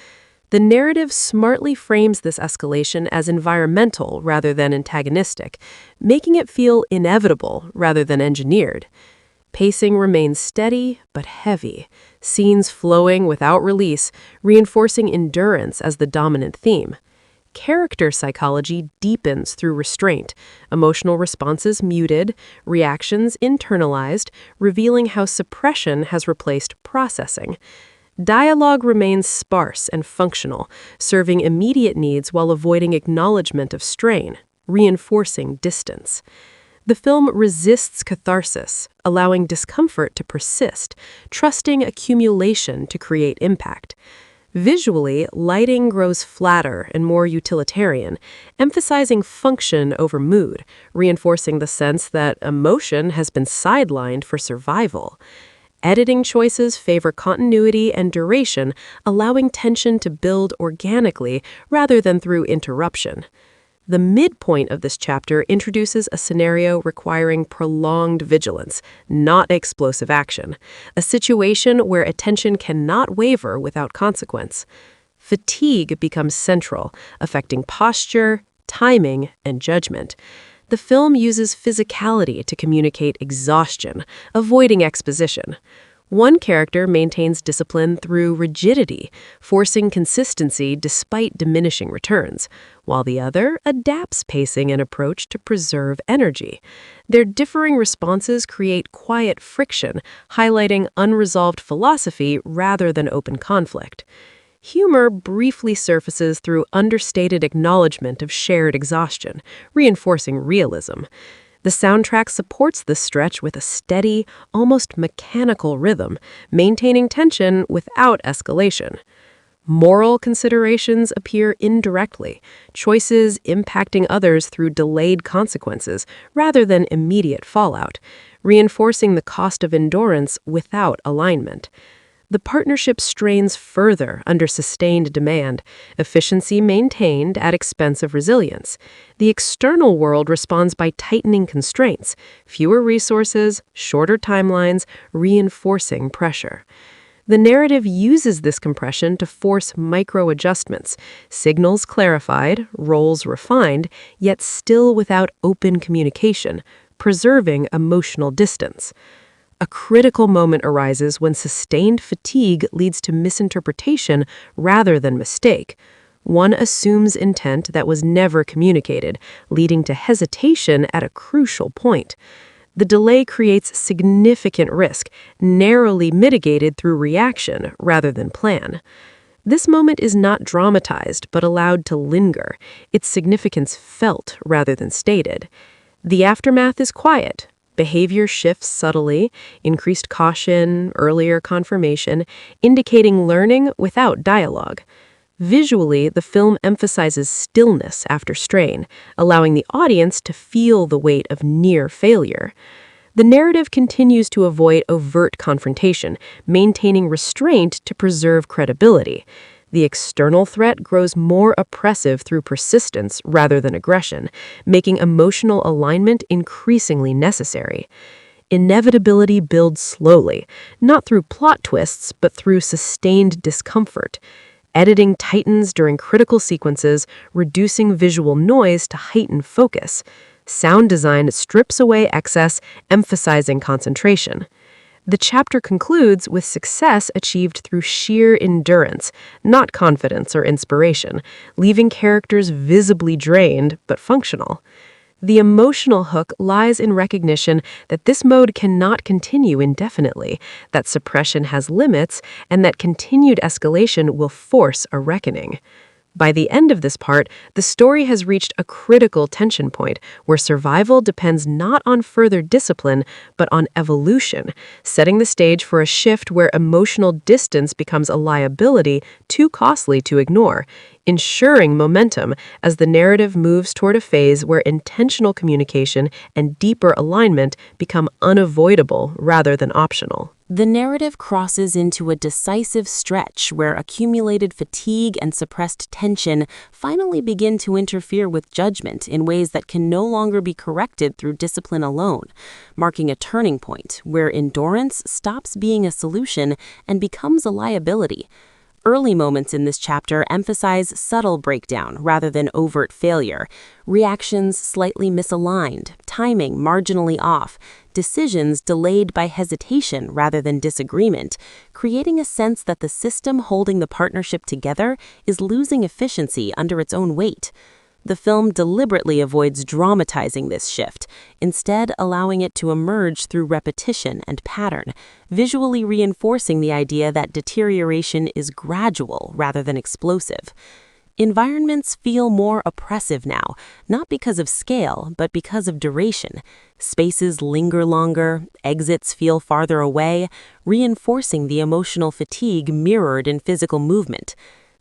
The narrative smartly frames this escalation as environmental rather than antagonistic, making it feel inevitable rather than engineered. Pacing remains steady but heavy, scenes flowing without release, reinforcing endurance as the dominant theme. Character psychology deepens through restraint, emotional responses muted, reactions internalized, revealing how suppression has replaced processing. Dialogue remains sparse and functional, serving immediate needs while avoiding acknowledgement of strain, reinforcing distance. The film resists catharsis, allowing discomfort to persist, trusting accumulation to create impact. Visually, lighting grows flatter and more utilitarian, emphasizing function over mood, reinforcing the sense that emotion has been sidelined for survival. Editing choices favor continuity and duration, allowing tension to build organically rather than through interruption. The midpoint of this chapter introduces a scenario requiring prolonged vigilance, not explosive action, a situation where attention cannot waver without consequence. Fatigue becomes central, affecting posture, timing, and judgment. The film uses physicality to communicate exhaustion, avoiding exposition. One character maintains discipline through rigidity, forcing consistency despite diminishing returns, while the other adapts pacing and approach to preserve energy. Their differing responses create quiet friction, highlighting unresolved philosophy rather than open conflict. Humor briefly surfaces through understated acknowledgement of shared exhaustion, reinforcing realism. The soundtrack supports this stretch with a steady, almost mechanical rhythm, maintaining tension without escalation. Moral considerations appear indirectly, choices impacting others through delayed consequences rather than immediate fallout, reinforcing the cost of endurance without alignment. The partnership strains further under sustained demand, efficiency maintained at expense of resilience. The external world responds by tightening constraints, fewer resources, shorter timelines, reinforcing pressure. The narrative uses this compression to force micro-adjustments, signals clarified, roles refined, yet still without open communication, preserving emotional distance. A critical moment arises when sustained fatigue leads to misinterpretation rather than mistake. One assumes intent that was never communicated, leading to hesitation at a crucial point. The delay creates significant risk, narrowly mitigated through reaction rather than plan. This moment is not dramatized but allowed to linger, its significance felt rather than stated. The aftermath is quiet. Behavior shifts subtly, increased caution, earlier confirmation, indicating learning without dialogue. Visually, the film emphasizes stillness after strain, allowing the audience to feel the weight of near failure. The narrative continues to avoid overt confrontation, maintaining restraint to preserve credibility. The external threat grows more oppressive through persistence rather than aggression, making emotional alignment increasingly necessary. Inevitability builds slowly, not through plot twists, but through sustained discomfort. Editing tightens during critical sequences, reducing visual noise to heighten focus. Sound design strips away excess, emphasizing concentration. The chapter concludes with success achieved through sheer endurance, not confidence or inspiration, leaving characters visibly drained but functional. The emotional hook lies in recognition that this mode cannot continue indefinitely, that suppression has limits, and that continued escalation will force a reckoning. By the end of this part, the story has reached a critical tension point where survival depends not on further discipline, but on evolution, setting the stage for a shift where emotional distance becomes a liability too costly to ignore, ensuring momentum as the narrative moves toward a phase where intentional communication and deeper alignment become unavoidable rather than optional. The narrative crosses into a decisive stretch where accumulated fatigue and suppressed tension finally begin to interfere with judgment in ways that can no longer be corrected through discipline alone, marking a turning point where endurance stops being a solution and becomes a liability. Early moments in this chapter emphasize subtle breakdown rather than overt failure, reactions slightly misaligned, timing marginally off, decisions delayed by hesitation rather than disagreement, creating a sense that the system holding the partnership together is losing efficiency under its own weight. The film deliberately avoids dramatizing this shift, instead allowing it to emerge through repetition and pattern, visually reinforcing the idea that deterioration is gradual rather than explosive. Environments feel more oppressive now, not because of scale, but because of duration. Spaces linger longer, exits feel farther away, reinforcing the emotional fatigue mirrored in physical movement.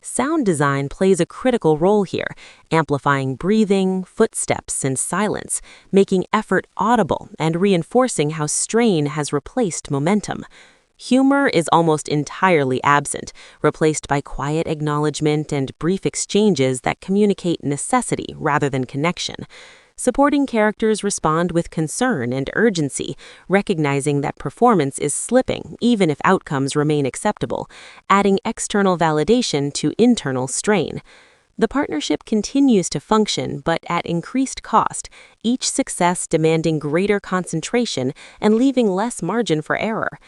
Sound design plays a critical role here, amplifying breathing, footsteps, and silence, making effort audible and reinforcing how strain has replaced momentum. Humor is almost entirely absent, replaced by quiet acknowledgement and brief exchanges that communicate necessity rather than connection. Supporting characters respond with concern and urgency, recognizing that performance is slipping even if outcomes remain acceptable, adding external validation to internal strain. The partnership continues to function, but at increased cost, each success demanding greater concentration and leaving less margin for error.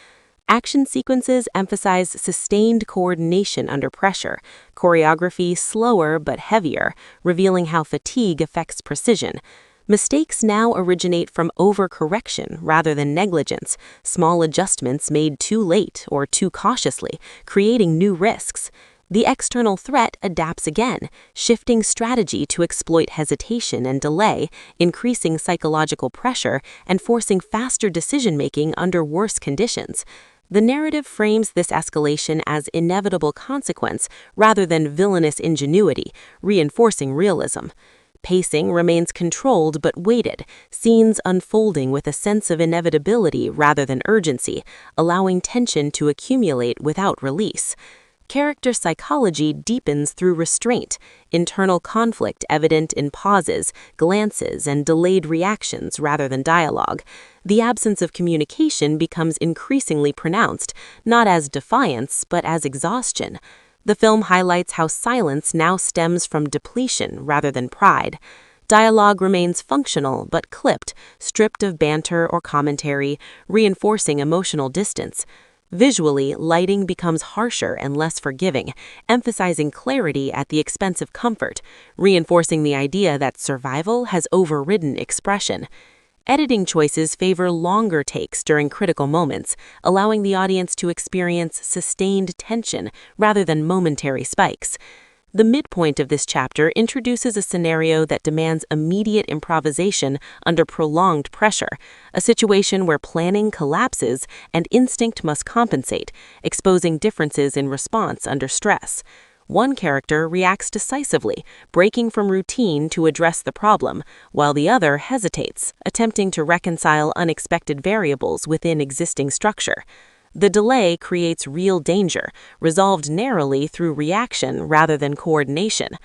Action sequences emphasize sustained coordination under pressure, choreography slower but heavier, revealing how fatigue affects precision. Mistakes now originate from overcorrection rather than negligence, small adjustments made too late or too cautiously, creating new risks. The external threat adapts again, shifting strategy to exploit hesitation and delay, increasing psychological pressure, and forcing faster decision-making under worse conditions. The narrative frames this escalation as inevitable consequence rather than villainous ingenuity, reinforcing realism. Pacing remains controlled but weighted, scenes unfolding with a sense of inevitability rather than urgency, allowing tension to accumulate without release. Character psychology deepens through restraint, internal conflict evident in pauses, glances, and delayed reactions rather than dialogue. The absence of communication becomes increasingly pronounced, not as defiance, but as exhaustion. The film highlights how silence now stems from depletion rather than pride. Dialogue remains functional but clipped, stripped of banter or commentary, reinforcing emotional distance. Visually, lighting becomes harsher and less forgiving, emphasizing clarity at the expense of comfort, reinforcing the idea that survival has overridden expression. Editing choices favor longer takes during critical moments, allowing the audience to experience sustained tension rather than momentary spikes. The midpoint of this chapter introduces a scenario that demands immediate improvisation under prolonged pressure, a situation where planning collapses and instinct must compensate, exposing differences in response under stress. One character reacts decisively, breaking from routine to address the problem, while the other hesitates, attempting to reconcile unexpected variables within existing structure. The delay creates real danger, resolved narrowly through reaction rather than coordination.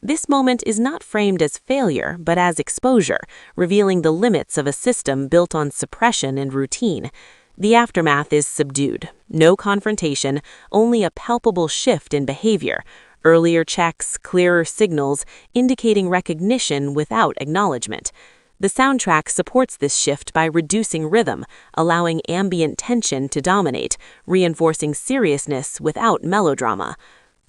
This moment is not framed as failure, but as exposure, revealing the limits of a system built on suppression and routine. The aftermath is subdued. No confrontation, only a palpable shift in behavior. Earlier checks, clearer signals, indicating recognition without acknowledgement. The soundtrack supports this shift by reducing rhythm, allowing ambient tension to dominate, reinforcing seriousness without melodrama.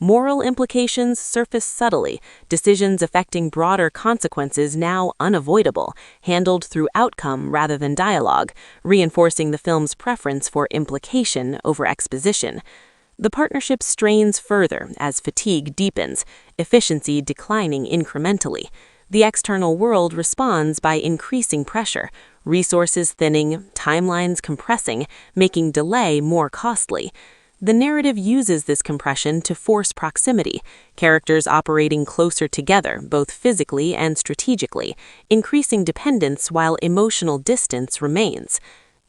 Moral implications surface subtly, decisions affecting broader consequences now unavoidable, handled through outcome rather than dialogue, reinforcing the film's preference for implication over exposition. The partnership strains further as fatigue deepens, efficiency declining incrementally. The external world responds by increasing pressure, resources thinning, timelines compressing, making delay more costly. The narrative uses this compression to force proximity, characters operating closer together, both physically and strategically, increasing dependence while emotional distance remains.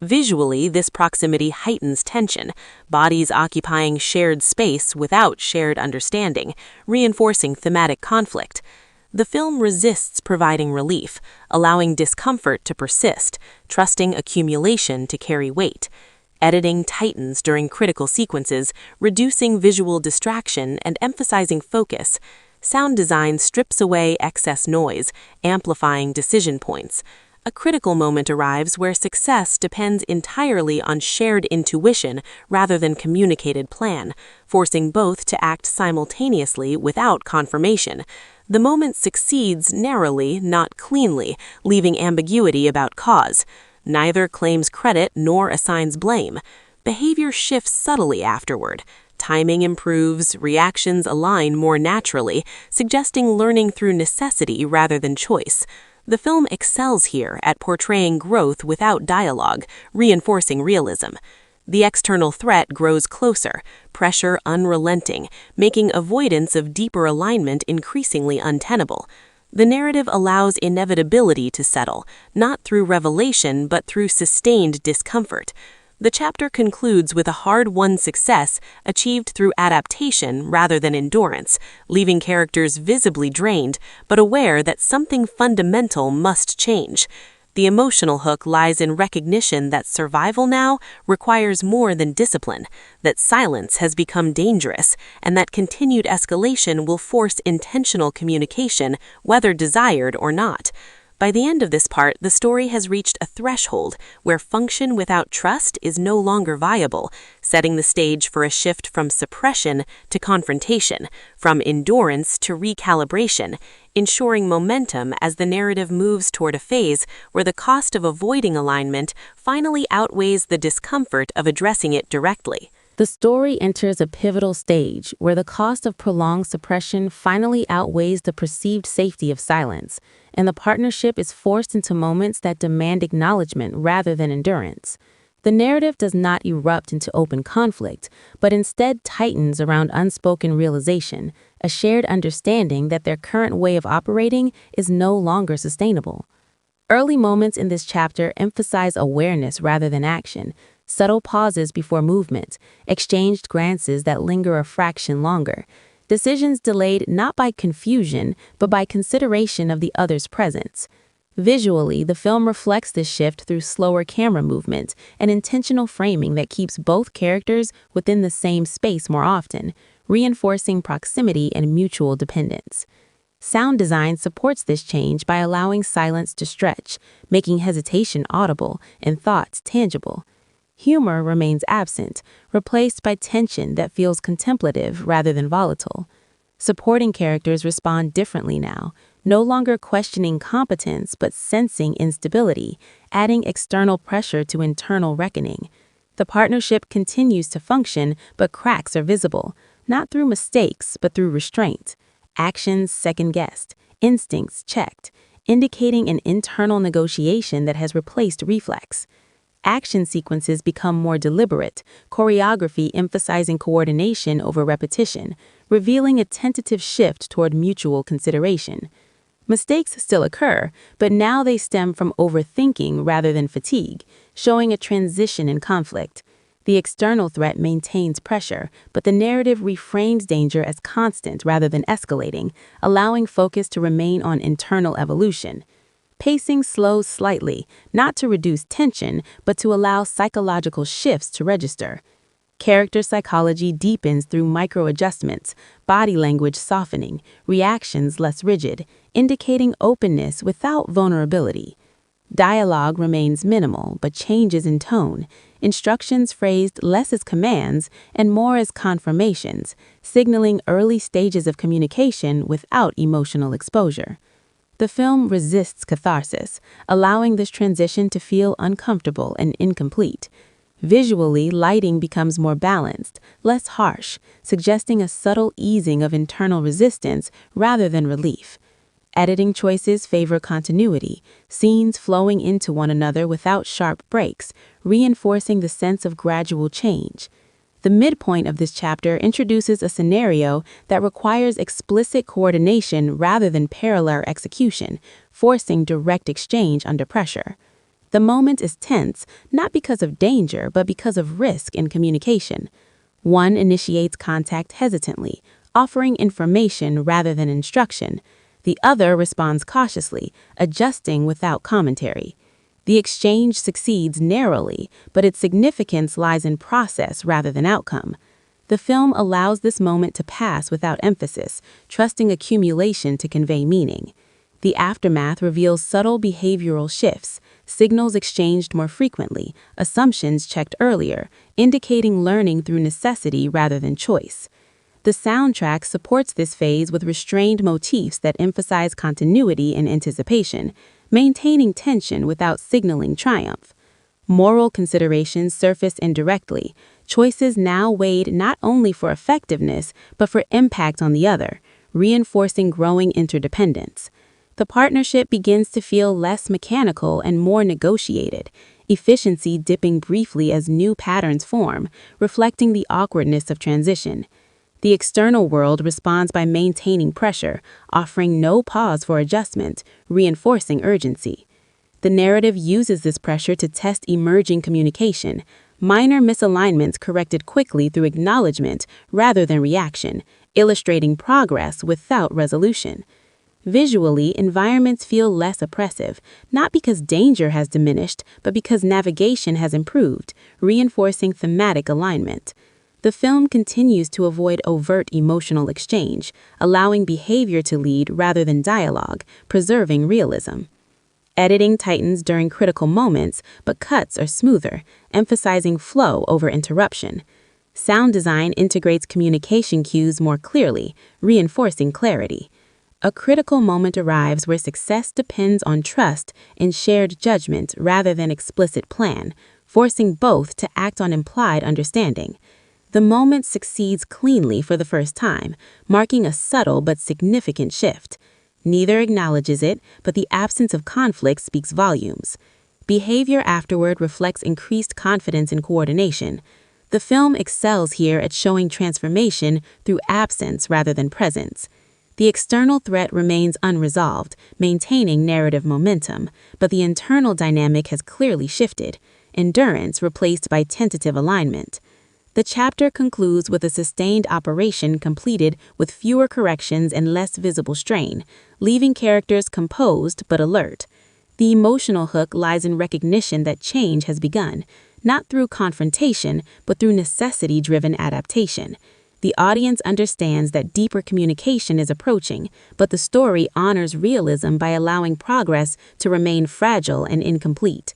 Visually, this proximity heightens tension, bodies occupying shared space without shared understanding, reinforcing thematic conflict. The film resists providing relief, allowing discomfort to persist, trusting accumulation to carry weight. Editing tightens during critical sequences, reducing visual distraction and emphasizing focus. Sound design strips away excess noise, amplifying decision points. A critical moment arrives where success depends entirely on shared intuition rather than communicated plan, forcing both to act simultaneously without confirmation. The moment succeeds narrowly, not cleanly, leaving ambiguity about cause. Neither claims credit nor assigns blame. Behavior shifts subtly afterward. Timing improves, reactions align more naturally, suggesting learning through necessity rather than choice. The film excels here at portraying growth without dialogue, reinforcing realism. The external threat grows closer, pressure unrelenting, making avoidance of deeper alignment increasingly untenable. The narrative allows inevitability to settle, not through revelation but through sustained discomfort. The chapter concludes with a hard-won success achieved through adaptation rather than endurance, leaving characters visibly drained, but aware that something fundamental must change. The emotional hook lies in recognition that survival now requires more than discipline, that silence has become dangerous, and that continued escalation will force intentional communication, whether desired or not. By the end of this part, the story has reached a threshold where function without trust is no longer viable, setting the stage for a shift from suppression to confrontation, from endurance to recalibration, ensuring momentum as the narrative moves toward a phase where the cost of avoiding alignment finally outweighs the discomfort of addressing it directly. The story enters a pivotal stage where the cost of prolonged suppression finally outweighs the perceived safety of silence, and the partnership is forced into moments that demand acknowledgement rather than endurance. The narrative does not erupt into open conflict, but instead tightens around unspoken realization, a shared understanding that their current way of operating is no longer sustainable. Early moments in this chapter emphasize awareness rather than action, subtle pauses before movement, exchanged glances that linger a fraction longer, decisions delayed not by confusion, but by consideration of the other's presence. Visually, the film reflects this shift through slower camera movement and intentional framing that keeps both characters within the same space more often, reinforcing proximity and mutual dependence. Sound design supports this change by allowing silence to stretch, making hesitation audible and thoughts tangible. Humor remains absent, replaced by tension that feels contemplative rather than volatile. Supporting characters respond differently now, no longer questioning competence but sensing instability, adding external pressure to internal reckoning. The partnership continues to function, but cracks are visible, not through mistakes but through restraint. Actions second-guessed, instincts checked, indicating an internal negotiation that has replaced reflex. Action sequences become more deliberate, choreography emphasizing coordination over repetition, revealing a tentative shift toward mutual consideration. Mistakes still occur, but now they stem from overthinking rather than fatigue, showing a transition in conflict. The external threat maintains pressure, but the narrative reframes danger as constant rather than escalating, allowing focus to remain on internal evolution. Pacing slows slightly, not to reduce tension, but to allow psychological shifts to register. Character psychology deepens through micro-adjustments, body language softening, reactions less rigid, indicating openness without vulnerability. Dialogue remains minimal, but changes in tone, instructions phrased less as commands and more as confirmations, signaling early stages of communication without emotional exposure. The film resists catharsis, allowing this transition to feel uncomfortable and incomplete. Visually, lighting becomes more balanced, less harsh, suggesting a subtle easing of internal resistance rather than relief. Editing choices favor continuity, scenes flowing into one another without sharp breaks, reinforcing the sense of gradual change. The midpoint of this chapter introduces a scenario that requires explicit coordination rather than parallel execution, forcing direct exchange under pressure. The moment is tense, not because of danger, but because of risk in communication. One initiates contact hesitantly, offering information rather than instruction. The other responds cautiously, adjusting without commentary. The exchange succeeds narrowly, but its significance lies in process rather than outcome. The film allows this moment to pass without emphasis, trusting accumulation to convey meaning. The aftermath reveals subtle behavioral shifts, signals exchanged more frequently, assumptions checked earlier, indicating learning through necessity rather than choice. The soundtrack supports this phase with restrained motifs that emphasize continuity and anticipation, maintaining tension without signaling triumph. Moral considerations surface indirectly, choices now weighed not only for effectiveness, but for impact on the other, reinforcing growing interdependence. The partnership begins to feel less mechanical and more negotiated, efficiency dipping briefly as new patterns form, reflecting the awkwardness of transition. The external world responds by maintaining pressure, offering no pause for adjustment, reinforcing urgency. The narrative uses this pressure to test emerging communication, minor misalignments corrected quickly through acknowledgement rather than reaction, illustrating progress without resolution. Visually, environments feel less oppressive, not because danger has diminished, but because navigation has improved, reinforcing thematic alignment. The film continues to avoid overt emotional exchange, allowing behavior to lead rather than dialogue, preserving realism. Editing tightens during critical moments, but cuts are smoother, emphasizing flow over interruption. Sound design integrates communication cues more clearly, reinforcing clarity. A critical moment arrives where success depends on trust and shared judgment rather than explicit plan, forcing both to act on implied understanding. The moment succeeds cleanly for the first time, marking a subtle but significant shift. Neither acknowledges it, but the absence of conflict speaks volumes. Behavior afterward reflects increased confidence and coordination. The film excels here at showing transformation through absence rather than presence. The external threat remains unresolved, maintaining narrative momentum, but the internal dynamic has clearly shifted, endurance replaced by tentative alignment. The chapter concludes with a sustained operation completed with fewer corrections and less visible strain, leaving characters composed but alert. The emotional hook lies in recognition that change has begun, not through confrontation, but through necessity-driven adaptation. The audience understands that deeper communication is approaching, but the story honors realism by allowing progress to remain fragile and incomplete.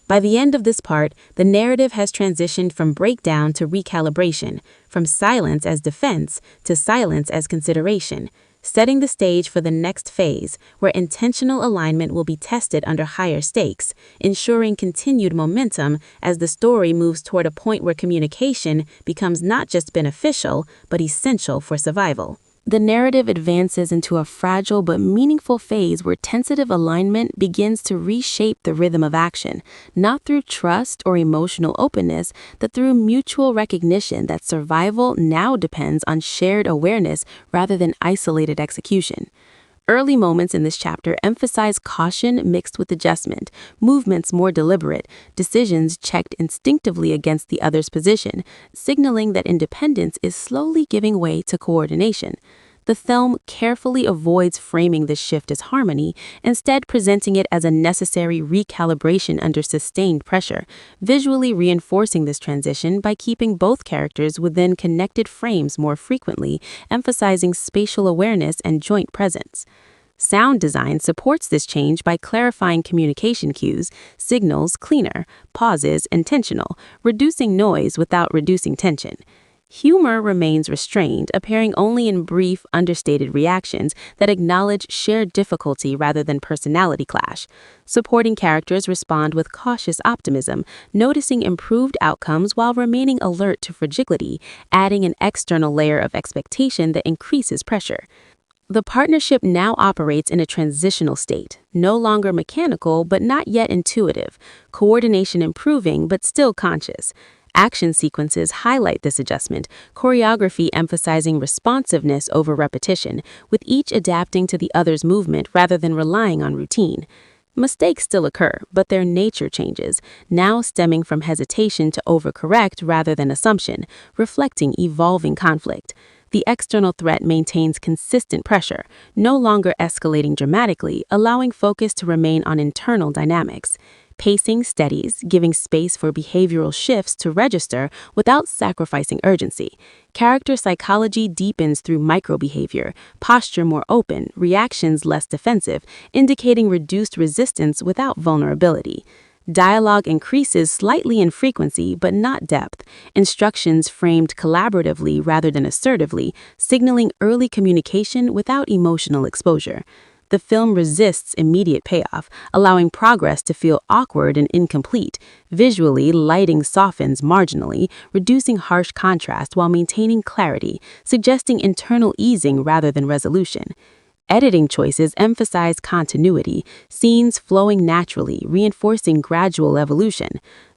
By the end of this part, the narrative has transitioned from breakdown to recalibration, from silence as defense to silence as consideration, setting the stage for the next phase, where intentional alignment will be tested under higher stakes, ensuring continued momentum as the story moves toward a point where communication becomes not just beneficial, but essential for survival. The narrative advances into a fragile but meaningful phase where tentative alignment begins to reshape the rhythm of action, not through trust or emotional openness, but through mutual recognition that survival now depends on shared awareness rather than isolated execution. Early moments in this chapter emphasize caution mixed with adjustment, movements more deliberate, decisions checked instinctively against the other's position, signaling that independence is slowly giving way to coordination. The film carefully avoids framing this shift as harmony, instead presenting it as a necessary recalibration under sustained pressure, visually reinforcing this transition by keeping both characters within connected frames more frequently, emphasizing spatial awareness and joint presence. Sound design supports this change by clarifying communication cues, signals cleaner, pauses intentional, reducing noise without reducing tension. Humor remains restrained, appearing only in brief, understated reactions that acknowledge shared difficulty rather than personality clash. Supporting characters respond with cautious optimism, noticing improved outcomes while remaining alert to fragility, adding an external layer of expectation that increases pressure. The partnership now operates in a transitional state, no longer mechanical but not yet intuitive, coordination improving but still conscious. Action sequences highlight this adjustment, choreography emphasizing responsiveness over repetition, with each adapting to the other's movement rather than relying on routine. Mistakes still occur, but their nature changes, now stemming from hesitation to overcorrect rather than assumption, reflecting evolving conflict. The external threat maintains consistent pressure, no longer escalating dramatically, allowing focus to remain on internal dynamics. Pacing steadies, giving space for behavioral shifts to register without sacrificing urgency. Character psychology deepens through microbehavior, posture more open, reactions less defensive, indicating reduced resistance without vulnerability. Dialogue increases slightly in frequency but not depth, instructions framed collaboratively rather than assertively, signaling early communication without emotional exposure. The film resists immediate payoff, allowing progress to feel awkward and incomplete. Visually, lighting softens marginally, reducing harsh contrast while maintaining clarity, suggesting internal easing rather than resolution. Editing choices emphasize continuity, scenes flowing naturally, reinforcing gradual evolution.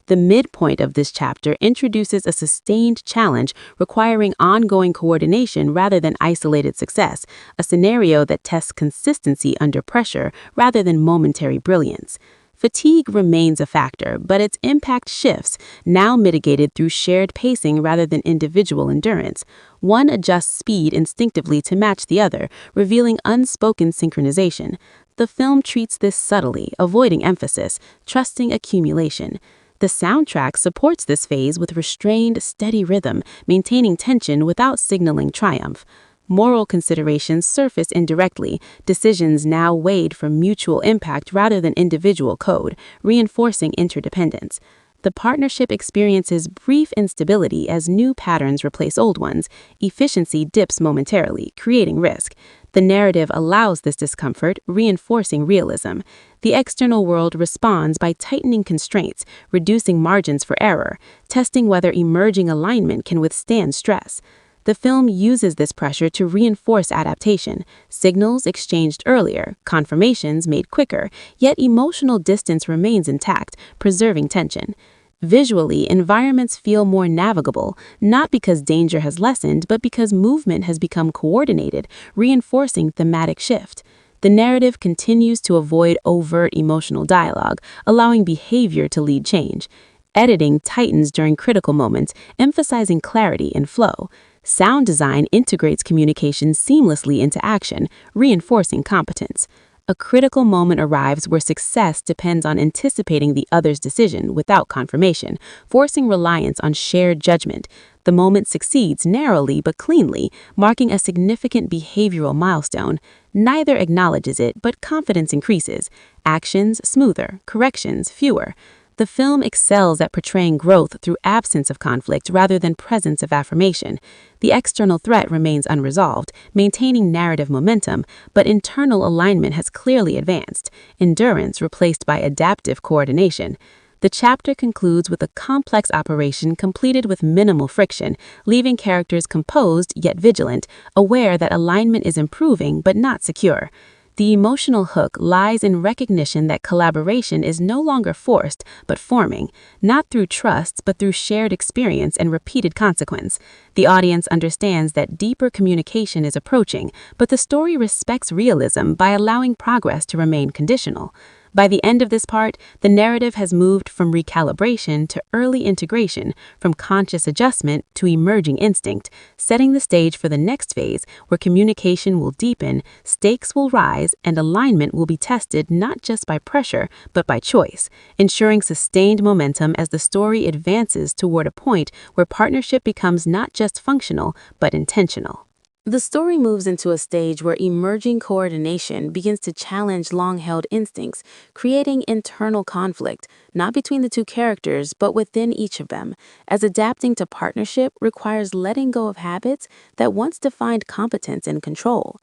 The midpoint of this chapter introduces a sustained challenge requiring ongoing coordination rather than isolated success, a scenario that tests consistency under pressure rather than momentary brilliance. Fatigue remains a factor, but its impact shifts, now mitigated through shared pacing rather than individual endurance. One adjusts speed instinctively to match the other, revealing unspoken synchronization. The film treats this subtly, avoiding emphasis, trusting accumulation. The soundtrack supports this phase with restrained, steady rhythm, maintaining tension without signaling triumph. Moral considerations surface indirectly, decisions now weighed for mutual impact rather than individual code, reinforcing interdependence. The partnership experiences brief instability as new patterns replace old ones. Efficiency dips momentarily, creating risk. The narrative allows this discomfort, reinforcing realism. The external world responds by tightening constraints, reducing margins for error, testing whether emerging alignment can withstand stress. The film uses this pressure to reinforce adaptation, signals exchanged earlier, confirmations made quicker, yet emotional distance remains intact, preserving tension. Visually, environments feel more navigable, not because danger has lessened, but because movement has become coordinated, reinforcing thematic shift. The narrative continues to avoid overt emotional dialogue, allowing behavior to lead change. Editing tightens during critical moments, emphasizing clarity and flow. Sound design integrates communication seamlessly into action, reinforcing competence. A critical moment arrives where success depends on anticipating the other's decision without confirmation, forcing reliance on shared judgment. The moment succeeds narrowly but cleanly, marking a significant behavioral milestone. Neither acknowledges it, but confidence increases. Actions smoother, corrections fewer. The film excels at portraying growth through absence of conflict rather than presence of affirmation. The external threat remains unresolved, maintaining narrative momentum, but internal alignment has clearly advanced, endurance replaced by adaptive coordination. The chapter concludes with a complex operation completed with minimal friction, leaving characters composed yet vigilant, aware that alignment is improving but not secure. The emotional hook lies in recognition that collaboration is no longer forced, but forming, not through trust, but through shared experience and repeated consequence. The audience understands that deeper communication is approaching, but the story respects realism by allowing progress to remain conditional. By the end of this part, the narrative has moved from recalibration to early integration, from conscious adjustment to emerging instinct, setting the stage for the next phase where communication will deepen, stakes will rise, and alignment will be tested not just by pressure, but by choice, ensuring sustained momentum as the story advances toward a point where partnership becomes not just functional, but intentional. The story moves into a stage where emerging coordination begins to challenge long-held instincts, creating internal conflict, not between the two characters, but within each of them, as adapting to partnership requires letting go of habits that once defined competence and control.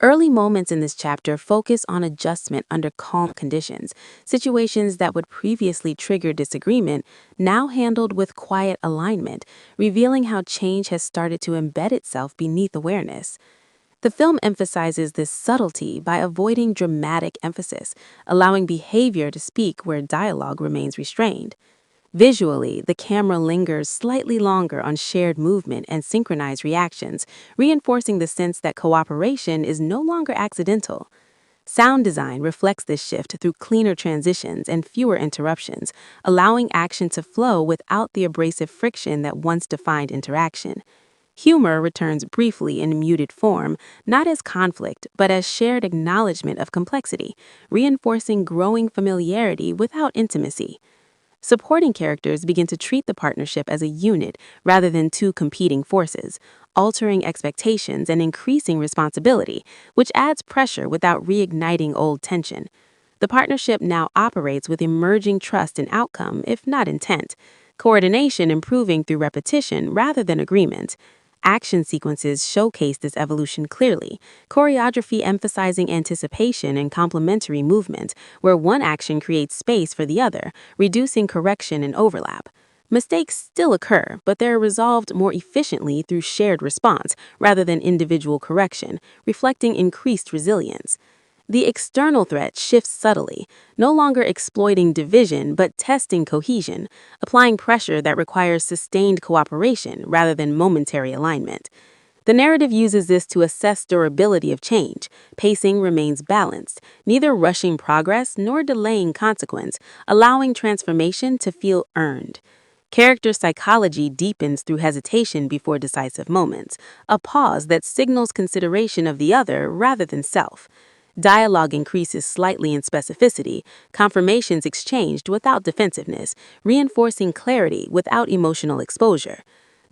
Early moments in this chapter focus on adjustment under calm conditions, situations that would previously trigger disagreement, now handled with quiet alignment, revealing how change has started to embed itself beneath awareness. The film emphasizes this subtlety by avoiding dramatic emphasis, allowing behavior to speak where dialogue remains restrained. Visually, the camera lingers slightly longer on shared movement and synchronized reactions, reinforcing the sense that cooperation is no longer accidental. Sound design reflects this shift through cleaner transitions and fewer interruptions, allowing action to flow without the abrasive friction that once defined interaction. Humor returns briefly in muted form, not as conflict, but as shared acknowledgement of complexity, reinforcing growing familiarity without intimacy. Supporting characters begin to treat the partnership as a unit rather than two competing forces, altering expectations and increasing responsibility, which adds pressure without reigniting old tension. The partnership now operates with emerging trust in outcome, if not intent, coordination improving through repetition rather than agreement. Action sequences showcase this evolution clearly, choreography emphasizing anticipation and complementary movement, where one action creates space for the other, reducing correction and overlap. Mistakes still occur, but they're resolved more efficiently through shared response rather than individual correction, reflecting increased resilience. The external threat shifts subtly, no longer exploiting division but testing cohesion, applying pressure that requires sustained cooperation rather than momentary alignment. The narrative uses this to assess durability of change. Pacing remains balanced, neither rushing progress nor delaying consequence, allowing transformation to feel earned. Character psychology deepens through hesitation before decisive moments, a pause that signals consideration of the other rather than self. Dialogue increases slightly in specificity, confirmations exchanged without defensiveness, reinforcing clarity without emotional exposure.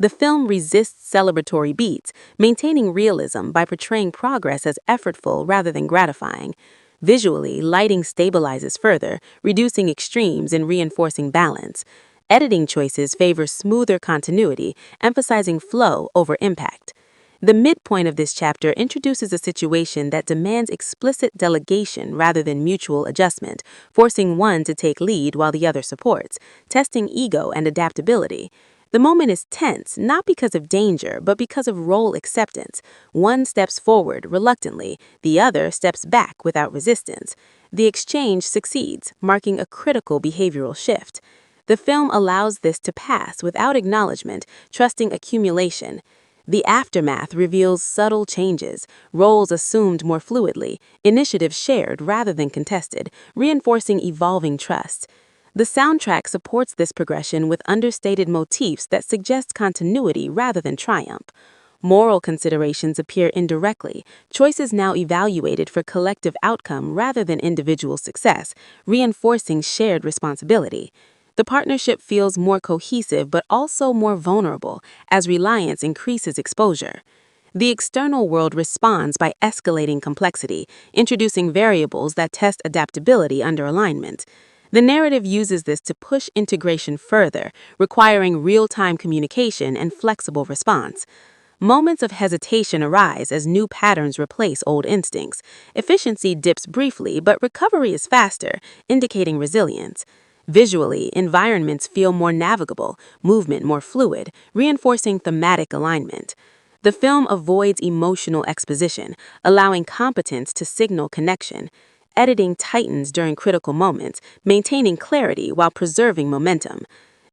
The film resists celebratory beats, maintaining realism by portraying progress as effortful rather than gratifying. Visually, lighting stabilizes further, reducing extremes and reinforcing balance. Editing choices favor smoother continuity, emphasizing flow over impact. The midpoint of this chapter introduces a situation that demands explicit delegation rather than mutual adjustment, forcing one to take lead while the other supports, testing ego and adaptability. The moment is tense, not because of danger, but because of role acceptance. One steps forward reluctantly, the other steps back without resistance. The exchange succeeds, marking a critical behavioral shift. The film allows this to pass without acknowledgement, trusting accumulation. The aftermath reveals subtle changes, roles assumed more fluidly, initiatives shared rather than contested, reinforcing evolving trust. The soundtrack supports this progression with understated motifs that suggest continuity rather than triumph. Moral considerations appear indirectly, choices now evaluated for collective outcome rather than individual success, reinforcing shared responsibility. The partnership feels more cohesive but also more vulnerable as reliance increases exposure. The external world responds by escalating complexity, introducing variables that test adaptability under alignment. The narrative uses this to push integration further, requiring real-time communication and flexible response. Moments of hesitation arise as new patterns replace old instincts. Efficiency dips briefly, but recovery is faster, indicating resilience. Visually, environments feel more navigable, movement more fluid, reinforcing thematic alignment. The film avoids emotional exposition, allowing competence to signal connection. Editing tightens during critical moments, maintaining clarity while preserving momentum.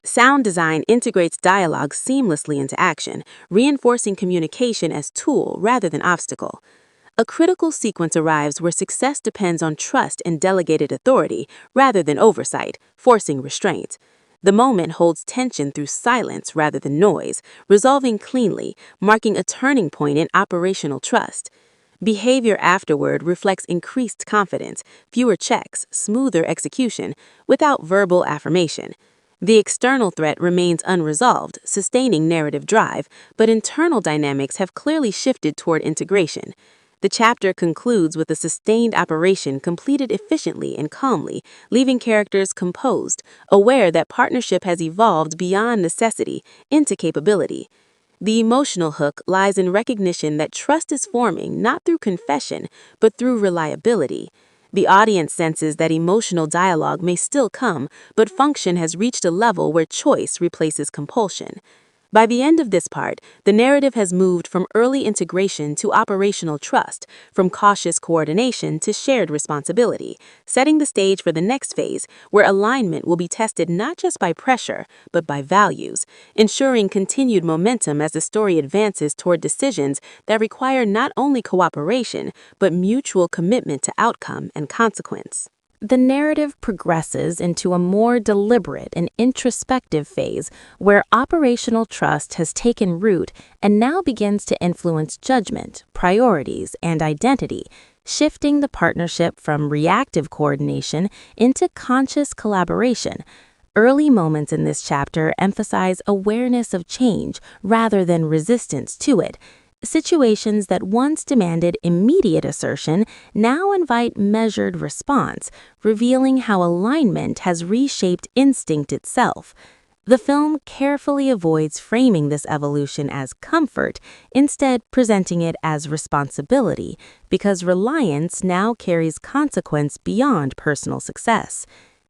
Sound design integrates dialogue seamlessly into action, reinforcing communication as tool rather than obstacle. A critical sequence arrives where success depends on trust and delegated authority rather than oversight, forcing restraint. The moment holds tension through silence rather than noise, resolving cleanly, marking a turning point in operational trust. Behavior afterward reflects increased confidence, fewer checks, smoother execution, without verbal affirmation. The external threat remains unresolved, sustaining narrative drive, but internal dynamics have clearly shifted toward integration. The chapter concludes with a sustained operation completed efficiently and calmly, leaving characters composed, aware that partnership has evolved beyond necessity into capability. The emotional hook lies in recognition that trust is forming not through confession, but through reliability. The audience senses that emotional dialogue may still come, but function has reached a level where choice replaces compulsion. By the end of this part, the narrative has moved from early integration to operational trust, from cautious coordination to shared responsibility, setting the stage for the next phase, where alignment will be tested not just by pressure, but by values, ensuring continued momentum as the story advances toward decisions that require not only cooperation, but mutual commitment to outcome and consequence. The narrative progresses into a more deliberate and introspective phase where operational trust has taken root and now begins to influence judgment, priorities, and identity, shifting the partnership from reactive coordination into conscious collaboration. Early moments in this chapter emphasize awareness of change rather than resistance to it. Situations that once demanded immediate assertion now invite measured response, revealing how alignment has reshaped instinct itself. The film carefully avoids framing this evolution as comfort, instead presenting it as responsibility, because reliance now carries consequence beyond personal success.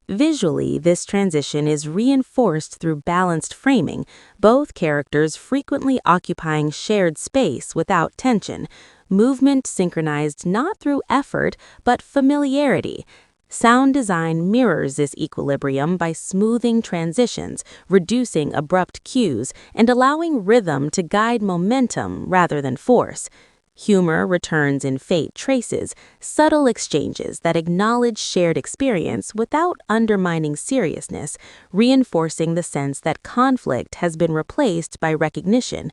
Visually, this transition is reinforced through balanced framing, both characters frequently occupying shared space without tension, movement synchronized not through effort but familiarity. Sound design mirrors this equilibrium by smoothing transitions, reducing abrupt cues, and allowing rhythm to guide momentum rather than force. Humor returns in faint traces, subtle exchanges that acknowledge shared experience without undermining seriousness, reinforcing the sense that conflict has been replaced by recognition.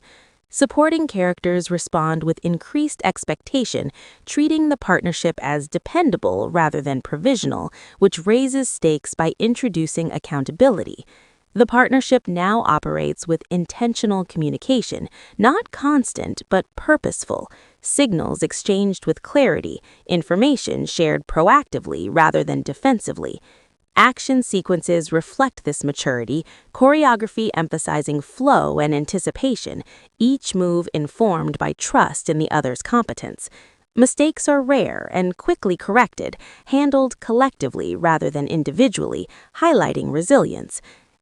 Supporting characters respond with increased expectation, treating the partnership as dependable rather than provisional, which raises stakes by introducing accountability. The partnership now operates with intentional communication, not constant but purposeful, signals exchanged with clarity, information shared proactively rather than defensively. Action sequences reflect this maturity, choreography emphasizing flow and anticipation, each move informed by trust in the other's competence. Mistakes are rare and quickly corrected, handled collectively rather than individually, highlighting resilience.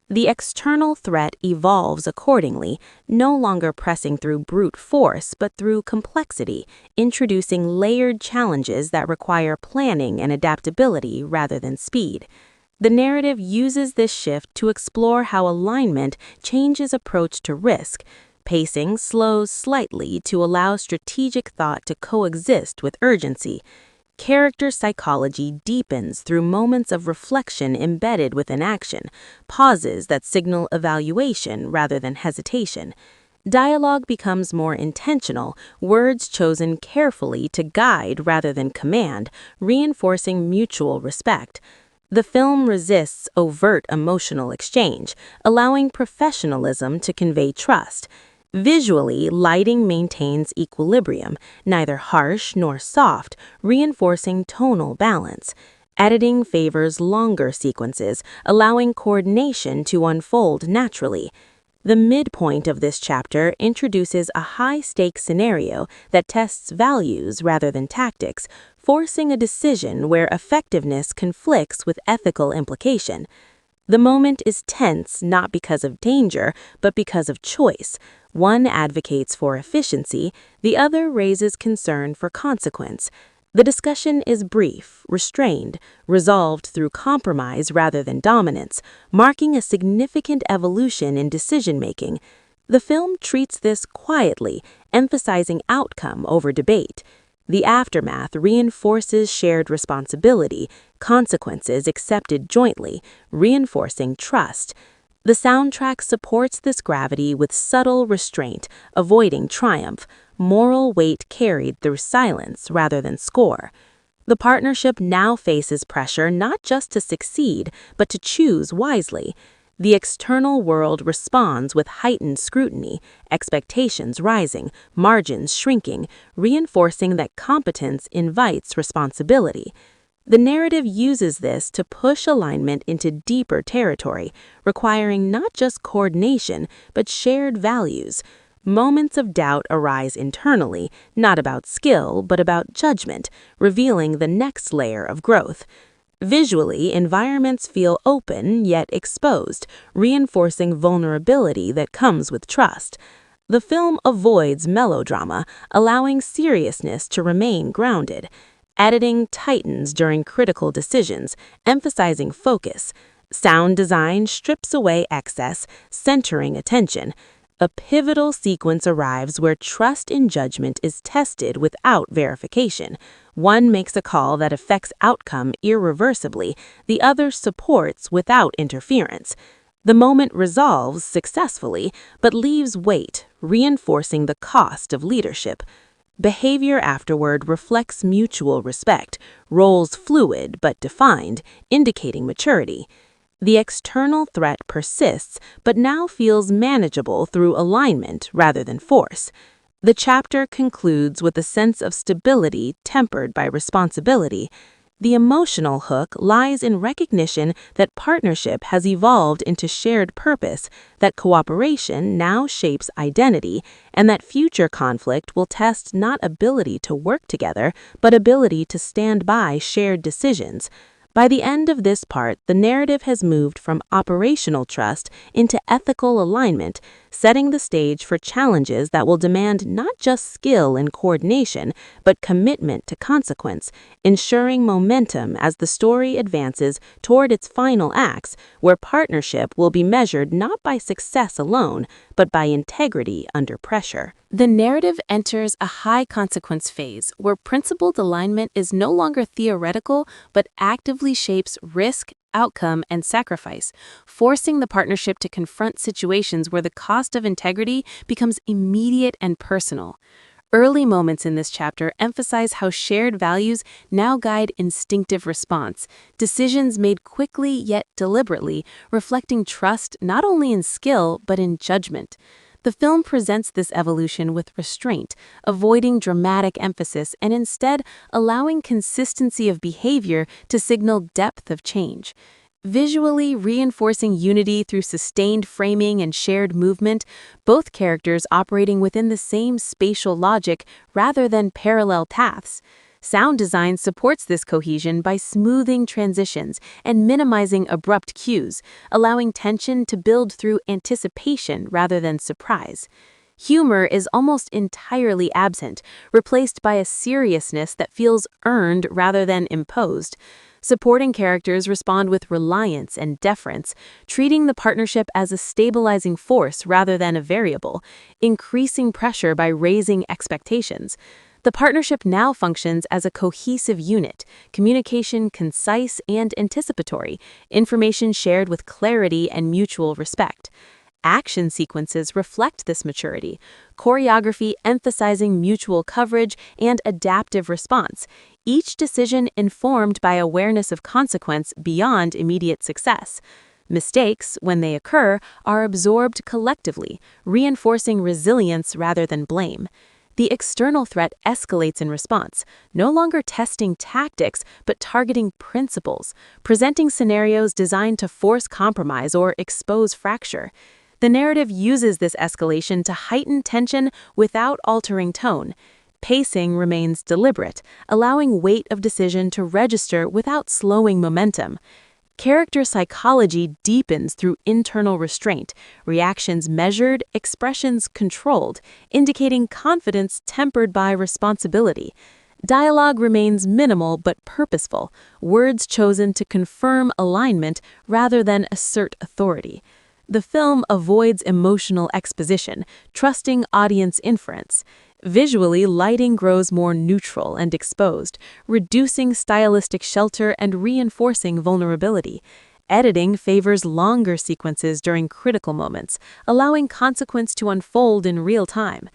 The external threat evolves accordingly, no longer pressing through brute force but through complexity, introducing layered challenges that require planning and adaptability rather than speed. The narrative uses this shift to explore how alignment changes approach to risk. Pacing slows slightly to allow strategic thought to coexist with urgency. Character psychology deepens through moments of reflection embedded within action, pauses that signal evaluation rather than hesitation. Dialogue becomes more intentional, words chosen carefully to guide rather than command, reinforcing mutual respect. The film resists overt emotional exchange, allowing professionalism to convey trust. Visually, lighting maintains equilibrium, neither harsh nor soft, reinforcing tonal balance. Editing favors longer sequences, allowing coordination to unfold naturally. The midpoint of this chapter introduces a high-stakes scenario that tests values rather than tactics, forcing a decision where effectiveness conflicts with ethical implication. The moment is tense not because of danger, but because of choice. One advocates for efficiency, the other raises concern for consequence. The discussion is brief, restrained, resolved through compromise rather than dominance, marking a significant evolution in decision-making. The film treats this quietly, emphasizing outcome over debate. The aftermath reinforces shared responsibility, consequences accepted jointly, reinforcing trust. The soundtrack supports this gravity with subtle restraint, avoiding triumph, moral weight carried through silence rather than score. The partnership now faces pressure not just to succeed, but to choose wisely. The external world responds with heightened scrutiny, expectations rising, margins shrinking, reinforcing that competence invites responsibility. The narrative uses this to push alignment into deeper territory, requiring not just coordination, but shared values. Moments of doubt arise internally, not about skill, but about judgment, revealing the next layer of growth. Visually, environments feel open yet exposed, reinforcing vulnerability that comes with trust. The film avoids melodrama, allowing seriousness to remain grounded. Editing tightens during critical decisions, emphasizing focus. Sound design strips away excess, centering attention. A pivotal sequence arrives where trust in judgment is tested without verification. One makes a call that affects outcome irreversibly, the other supports without interference. The moment resolves successfully, but leaves weight, reinforcing the cost of leadership. Behavior afterward reflects mutual respect, roles fluid but defined, indicating maturity. The external threat persists, but now feels manageable through alignment rather than force. The chapter concludes with a sense of stability tempered by responsibility. The emotional hook lies in recognition that partnership has evolved into shared purpose, that cooperation now shapes identity, and that future conflict will test not ability to work together, but ability to stand by shared decisions. By the end of this part, the narrative has moved from operational trust into ethical alignment, setting the stage for challenges that will demand not just skill and coordination, but commitment to consequence, ensuring momentum as the story advances toward its final acts, where partnership will be measured not by success alone, but by integrity under pressure. The narrative enters a high-consequence phase where principled alignment is no longer theoretical but actively shapes risk, outcome, and sacrifice, forcing the partnership to confront situations where the cost of integrity becomes immediate and personal. Early moments in this chapter emphasize how shared values now guide instinctive response, decisions made quickly yet deliberately, reflecting trust not only in skill but in judgment. The film presents this evolution with restraint, avoiding dramatic emphasis and instead allowing consistency of behavior to signal depth of change. Visually reinforcing unity through sustained framing and shared movement, both characters operating within the same spatial logic rather than parallel paths. Sound design supports this cohesion by smoothing transitions and minimizing abrupt cues, allowing tension to build through anticipation rather than surprise. Humor is almost entirely absent, replaced by a seriousness that feels earned rather than imposed. Supporting characters respond with reliance and deference, treating the partnership as a stabilizing force rather than a variable, increasing pressure by raising expectations. The partnership now functions as a cohesive unit, communication concise and anticipatory, information shared with clarity and mutual respect. Action sequences reflect this maturity, choreography emphasizing mutual coverage and adaptive response, each decision informed by awareness of consequence beyond immediate success. Mistakes, when they occur, are absorbed collectively, reinforcing resilience rather than blame. The external threat escalates in response, no longer testing tactics but targeting principles, presenting scenarios designed to force compromise or expose fracture. The narrative uses this escalation to heighten tension without altering tone. Pacing remains deliberate, allowing weight of decision to register without slowing momentum. Character psychology deepens through internal restraint, reactions measured, expressions controlled, indicating confidence tempered by responsibility. Dialogue remains minimal but purposeful, words chosen to confirm alignment rather than assert authority. The film avoids emotional exposition, trusting audience inference. Visually, lighting grows more neutral and exposed, reducing stylistic shelter and reinforcing vulnerability. Editing favors longer sequences during critical moments, allowing consequence to unfold in real time.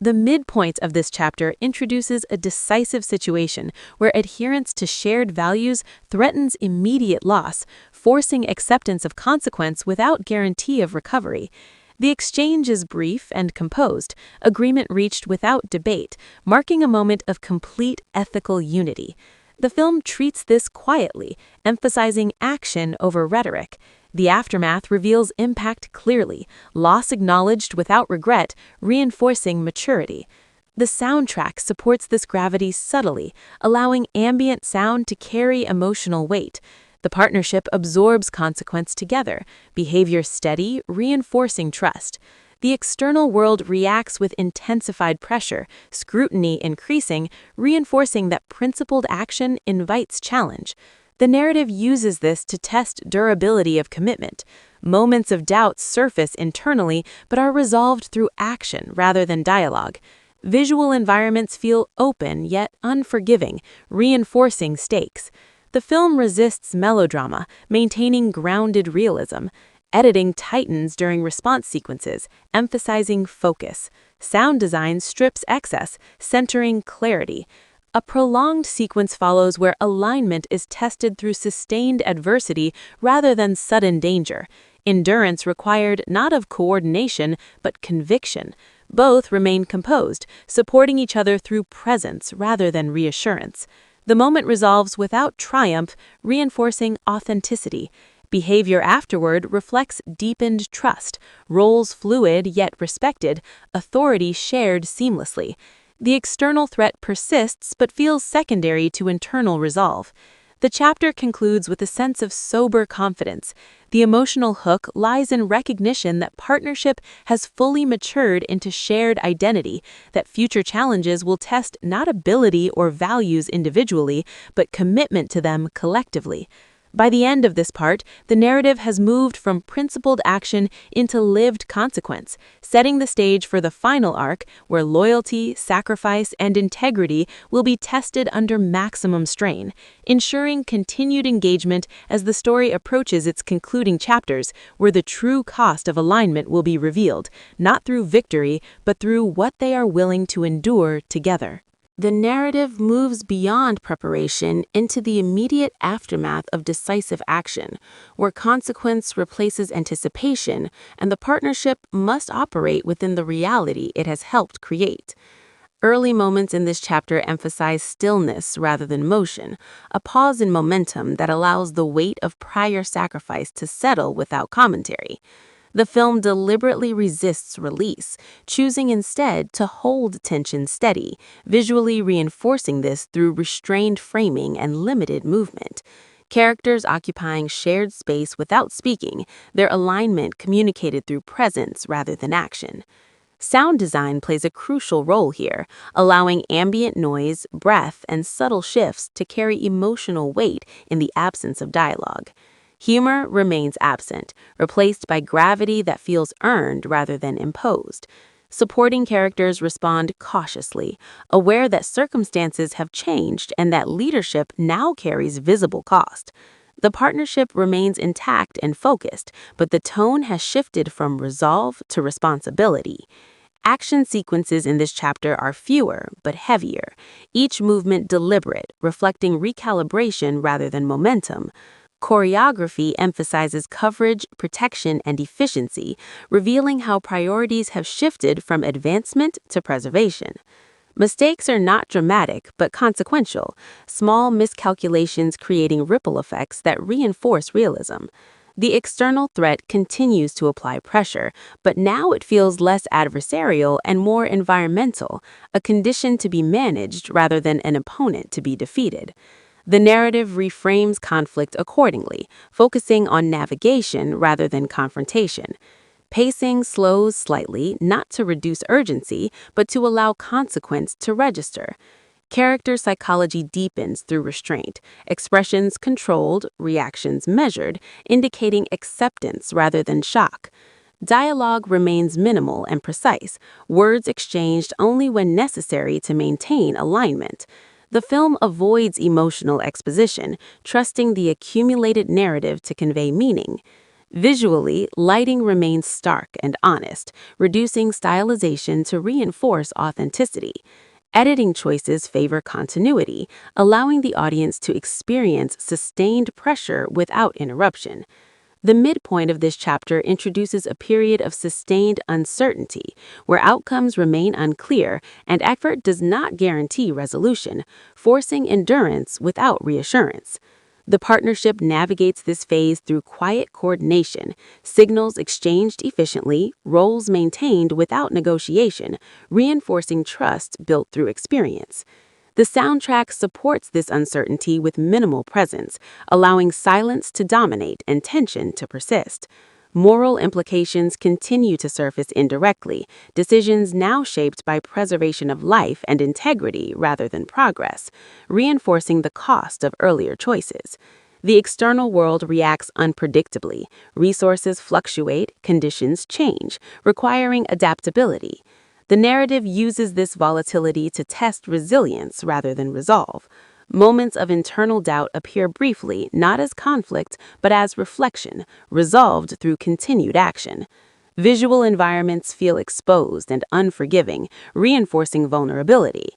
The midpoint of this chapter introduces a decisive situation where adherence to shared values threatens immediate loss, forcing acceptance of consequence without guarantee of recovery. The exchange is brief and composed, agreement reached without debate, marking a moment of complete ethical unity. The film treats this quietly, emphasizing action over rhetoric. The aftermath reveals impact clearly, loss acknowledged without regret, reinforcing maturity. The soundtrack supports this gravity subtly, allowing ambient sound to carry emotional weight. The partnership absorbs consequence together, behavior steady, reinforcing trust. The external world reacts with intensified pressure, scrutiny increasing, reinforcing that principled action invites challenge. The narrative uses this to test durability of commitment. Moments of doubt surface internally but are resolved through action rather than dialogue. Visual environments feel open yet unforgiving, reinforcing stakes. The film resists melodrama, maintaining grounded realism. Editing tightens during response sequences, emphasizing focus. Sound design strips excess, centering clarity. A prolonged sequence follows where alignment is tested through sustained adversity rather than sudden danger. Endurance required not of coordination, but conviction. Both remain composed, supporting each other through presence rather than reassurance. The moment resolves without triumph, reinforcing authenticity. Behavior afterward reflects deepened trust, roles fluid yet respected, authority shared seamlessly. The external threat persists but feels secondary to internal resolve. The chapter concludes with a sense of sober confidence. The emotional hook lies in recognition that partnership has fully matured into shared identity, that future challenges will test not ability or values individually, but commitment to them collectively. By the end of this part, the narrative has moved from principled action into lived consequence, setting the stage for the final arc where loyalty, sacrifice, and integrity will be tested under maximum strain, ensuring continued engagement as the story approaches its concluding chapters, where the true cost of alignment will be revealed, not through victory, but through what they are willing to endure together. The narrative moves beyond preparation into the immediate aftermath of decisive action, where consequence replaces anticipation and the partnership must operate within the reality it has helped create. Early moments in this chapter emphasize stillness rather than motion, a pause in momentum that allows the weight of prior sacrifice to settle without commentary. The film deliberately resists release, choosing instead to hold tension steady, visually reinforcing this through restrained framing and limited movement. Characters occupying shared space without speaking, their alignment communicated through presence rather than action. Sound design plays a crucial role here, allowing ambient noise, breath, and subtle shifts to carry emotional weight in the absence of dialogue. Humor remains absent, replaced by gravity that feels earned rather than imposed. Supporting characters respond cautiously, aware that circumstances have changed and that leadership now carries visible cost. The partnership remains intact and focused, but the tone has shifted from resolve to responsibility. Action sequences in this chapter are fewer but heavier, each movement deliberate, reflecting recalibration rather than momentum. Choreography emphasizes coverage, protection, and efficiency, revealing how priorities have shifted from advancement to preservation. Mistakes are not dramatic, but consequential, small miscalculations creating ripple effects that reinforce realism. The external threat continues to apply pressure, but now it feels less adversarial and more environmental, a condition to be managed rather than an opponent to be defeated. The narrative reframes conflict accordingly, focusing on navigation rather than confrontation. Pacing slows slightly, not to reduce urgency, but to allow consequence to register. Character psychology deepens through restraint, expressions controlled, reactions measured, indicating acceptance rather than shock. Dialogue remains minimal and precise, words exchanged only when necessary to maintain alignment. The film avoids emotional exposition, trusting the accumulated narrative to convey meaning. Visually, lighting remains stark and honest, reducing stylization to reinforce authenticity. Editing choices favor continuity, allowing the audience to experience sustained pressure without interruption. The midpoint of this chapter introduces a period of sustained uncertainty, where outcomes remain unclear and effort does not guarantee resolution, forcing endurance without reassurance. The partnership navigates this phase through quiet coordination, signals exchanged efficiently, roles maintained without negotiation, reinforcing trust built through experience. The soundtrack supports this uncertainty with minimal presence, allowing silence to dominate and tension to persist. Moral implications continue to surface indirectly, decisions now shaped by preservation of life and integrity rather than progress, reinforcing the cost of earlier choices. The external world reacts unpredictably. Resources fluctuate, conditions change, requiring adaptability. The narrative uses this volatility to test resilience rather than resolve. Moments of internal doubt appear briefly, not as conflict, but as reflection, resolved through continued action. Visual environments feel exposed and unforgiving, reinforcing vulnerability.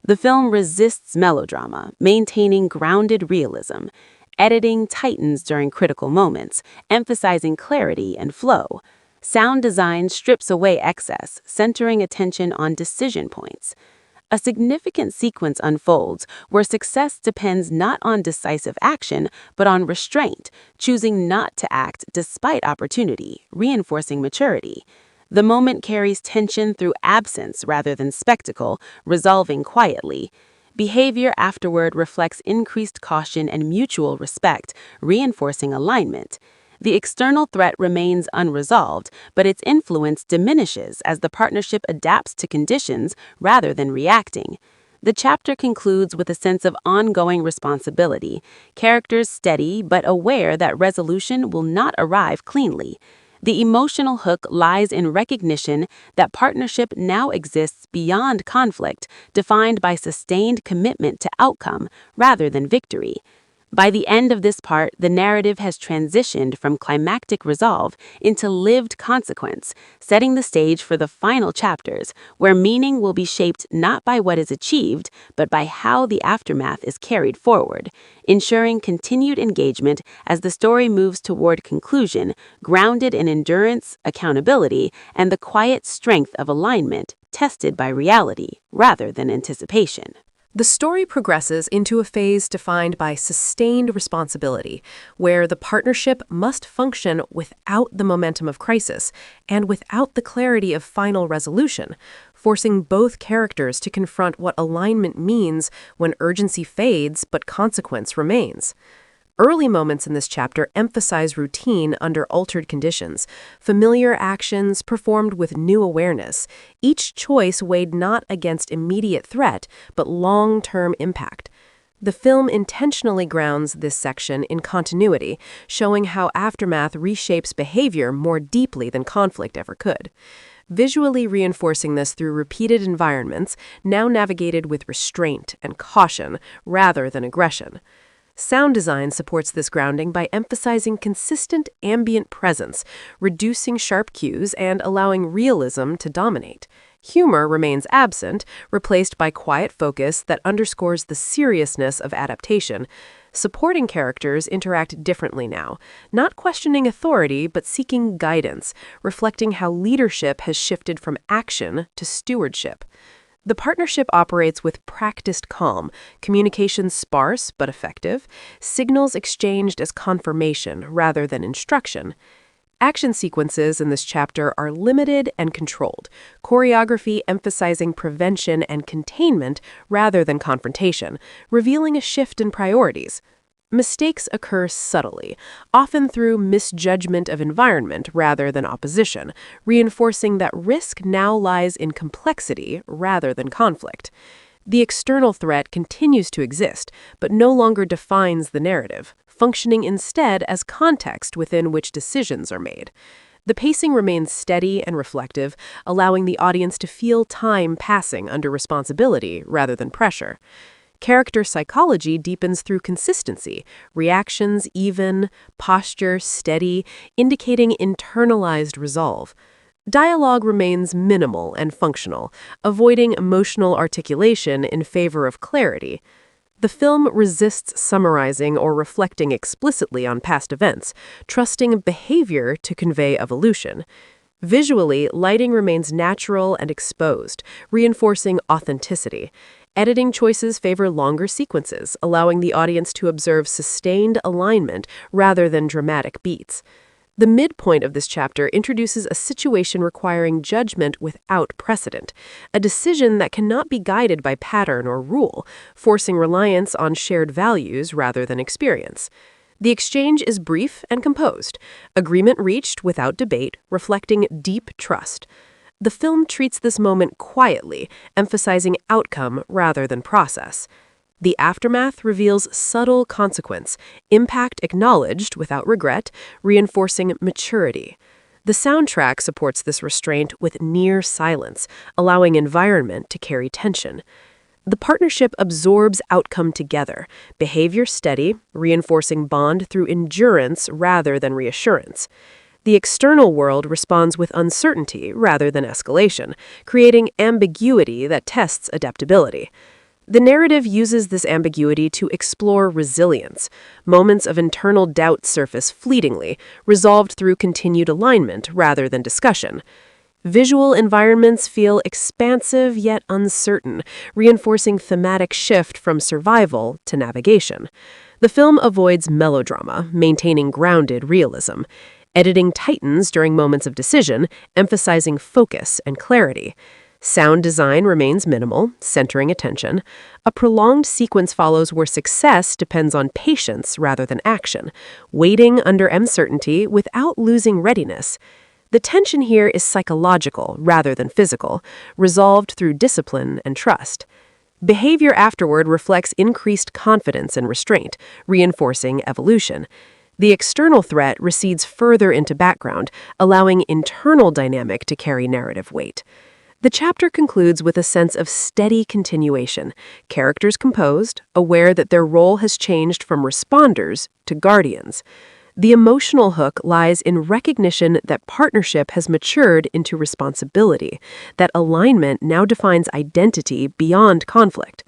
The film resists melodrama, maintaining grounded realism. Editing tightens during critical moments, emphasizing clarity and flow. Sound design strips away excess, centering attention on decision points. A significant sequence unfolds where success depends not on decisive action, but on restraint, choosing not to act despite opportunity, reinforcing maturity. The moment carries tension through absence rather than spectacle, resolving quietly. Behavior afterward reflects increased caution and mutual respect, reinforcing alignment. The external threat remains unresolved, but its influence diminishes as the partnership adapts to conditions rather than reacting. The chapter concludes with a sense of ongoing responsibility, characters steady but aware that resolution will not arrive cleanly. The emotional hook lies in recognition that partnership now exists beyond conflict, defined by sustained commitment to outcome rather than victory. By the end of this part, the narrative has transitioned from climactic resolve into lived consequence, setting the stage for the final chapters, where meaning will be shaped not by what is achieved, but by how the aftermath is carried forward, ensuring continued engagement as the story moves toward conclusion, grounded in endurance, accountability, and the quiet strength of alignment, tested by reality rather than anticipation. The story progresses into a phase defined by sustained responsibility, where the partnership must function without the momentum of crisis and without the clarity of final resolution, forcing both characters to confront what alignment means when urgency fades but consequence remains. Early moments in this chapter emphasize routine under altered conditions, familiar actions performed with new awareness, each choice weighed not against immediate threat, but long-term impact. The film intentionally grounds this section in continuity, showing how aftermath reshapes behavior more deeply than conflict ever could. Visually reinforcing this through repeated environments, now navigated with restraint and caution rather than aggression. Sound design supports this grounding by emphasizing consistent ambient presence, reducing sharp cues, and allowing realism to dominate. Humor remains absent, replaced by quiet focus that underscores the seriousness of adaptation. Supporting characters interact differently now, not questioning authority but seeking guidance, reflecting how leadership has shifted from action to stewardship. The partnership operates with practiced calm, communication sparse but effective, signals exchanged as confirmation rather than instruction. Action sequences in this chapter are limited and controlled, choreography emphasizing prevention and containment rather than confrontation, revealing a shift in priorities. Mistakes occur subtly, often through misjudgment of environment rather than opposition, reinforcing that risk now lies in complexity rather than conflict. The external threat continues to exist, but no longer defines the narrative, functioning instead as context within which decisions are made. The pacing remains steady and reflective, allowing the audience to feel time passing under responsibility rather than pressure. Character psychology deepens through consistency, reactions even, posture steady, indicating internalized resolve. Dialogue remains minimal and functional, avoiding emotional articulation in favor of clarity. The film resists summarizing or reflecting explicitly on past events, trusting behavior to convey evolution. Visually, lighting remains natural and exposed, reinforcing authenticity. Editing choices favor longer sequences, allowing the audience to observe sustained alignment rather than dramatic beats. The midpoint of this chapter introduces a situation requiring judgment without precedent, a decision that cannot be guided by pattern or rule, forcing reliance on shared values rather than experience. The exchange is brief and composed, agreement reached without debate, reflecting deep trust. The film treats this moment quietly, emphasizing outcome rather than process. The aftermath reveals subtle consequence, impact acknowledged without regret, reinforcing maturity. The soundtrack supports this restraint with near silence, allowing environment to carry tension. The partnership absorbs outcome together, behavior steady, reinforcing bond through endurance rather than reassurance. The external world responds with uncertainty rather than escalation, creating ambiguity that tests adaptability. The narrative uses this ambiguity to explore resilience. Moments of internal doubt surface fleetingly, resolved through continued alignment rather than discussion. Visual environments feel expansive yet uncertain, reinforcing thematic shift from survival to navigation. The film avoids melodrama, maintaining grounded realism. Editing tightens during moments of decision, emphasizing focus and clarity. Sound design remains minimal, centering attention. A prolonged sequence follows where success depends on patience rather than action, waiting under uncertainty without losing readiness. The tension here is psychological rather than physical, resolved through discipline and trust. Behavior afterward reflects increased confidence and restraint, reinforcing evolution. The external threat recedes further into background, allowing internal dynamic to carry narrative weight. The chapter concludes with a sense of steady continuation, characters composed, aware that their role has changed from responders to guardians. The emotional hook lies in recognition that partnership has matured into responsibility, that alignment now defines identity beyond conflict.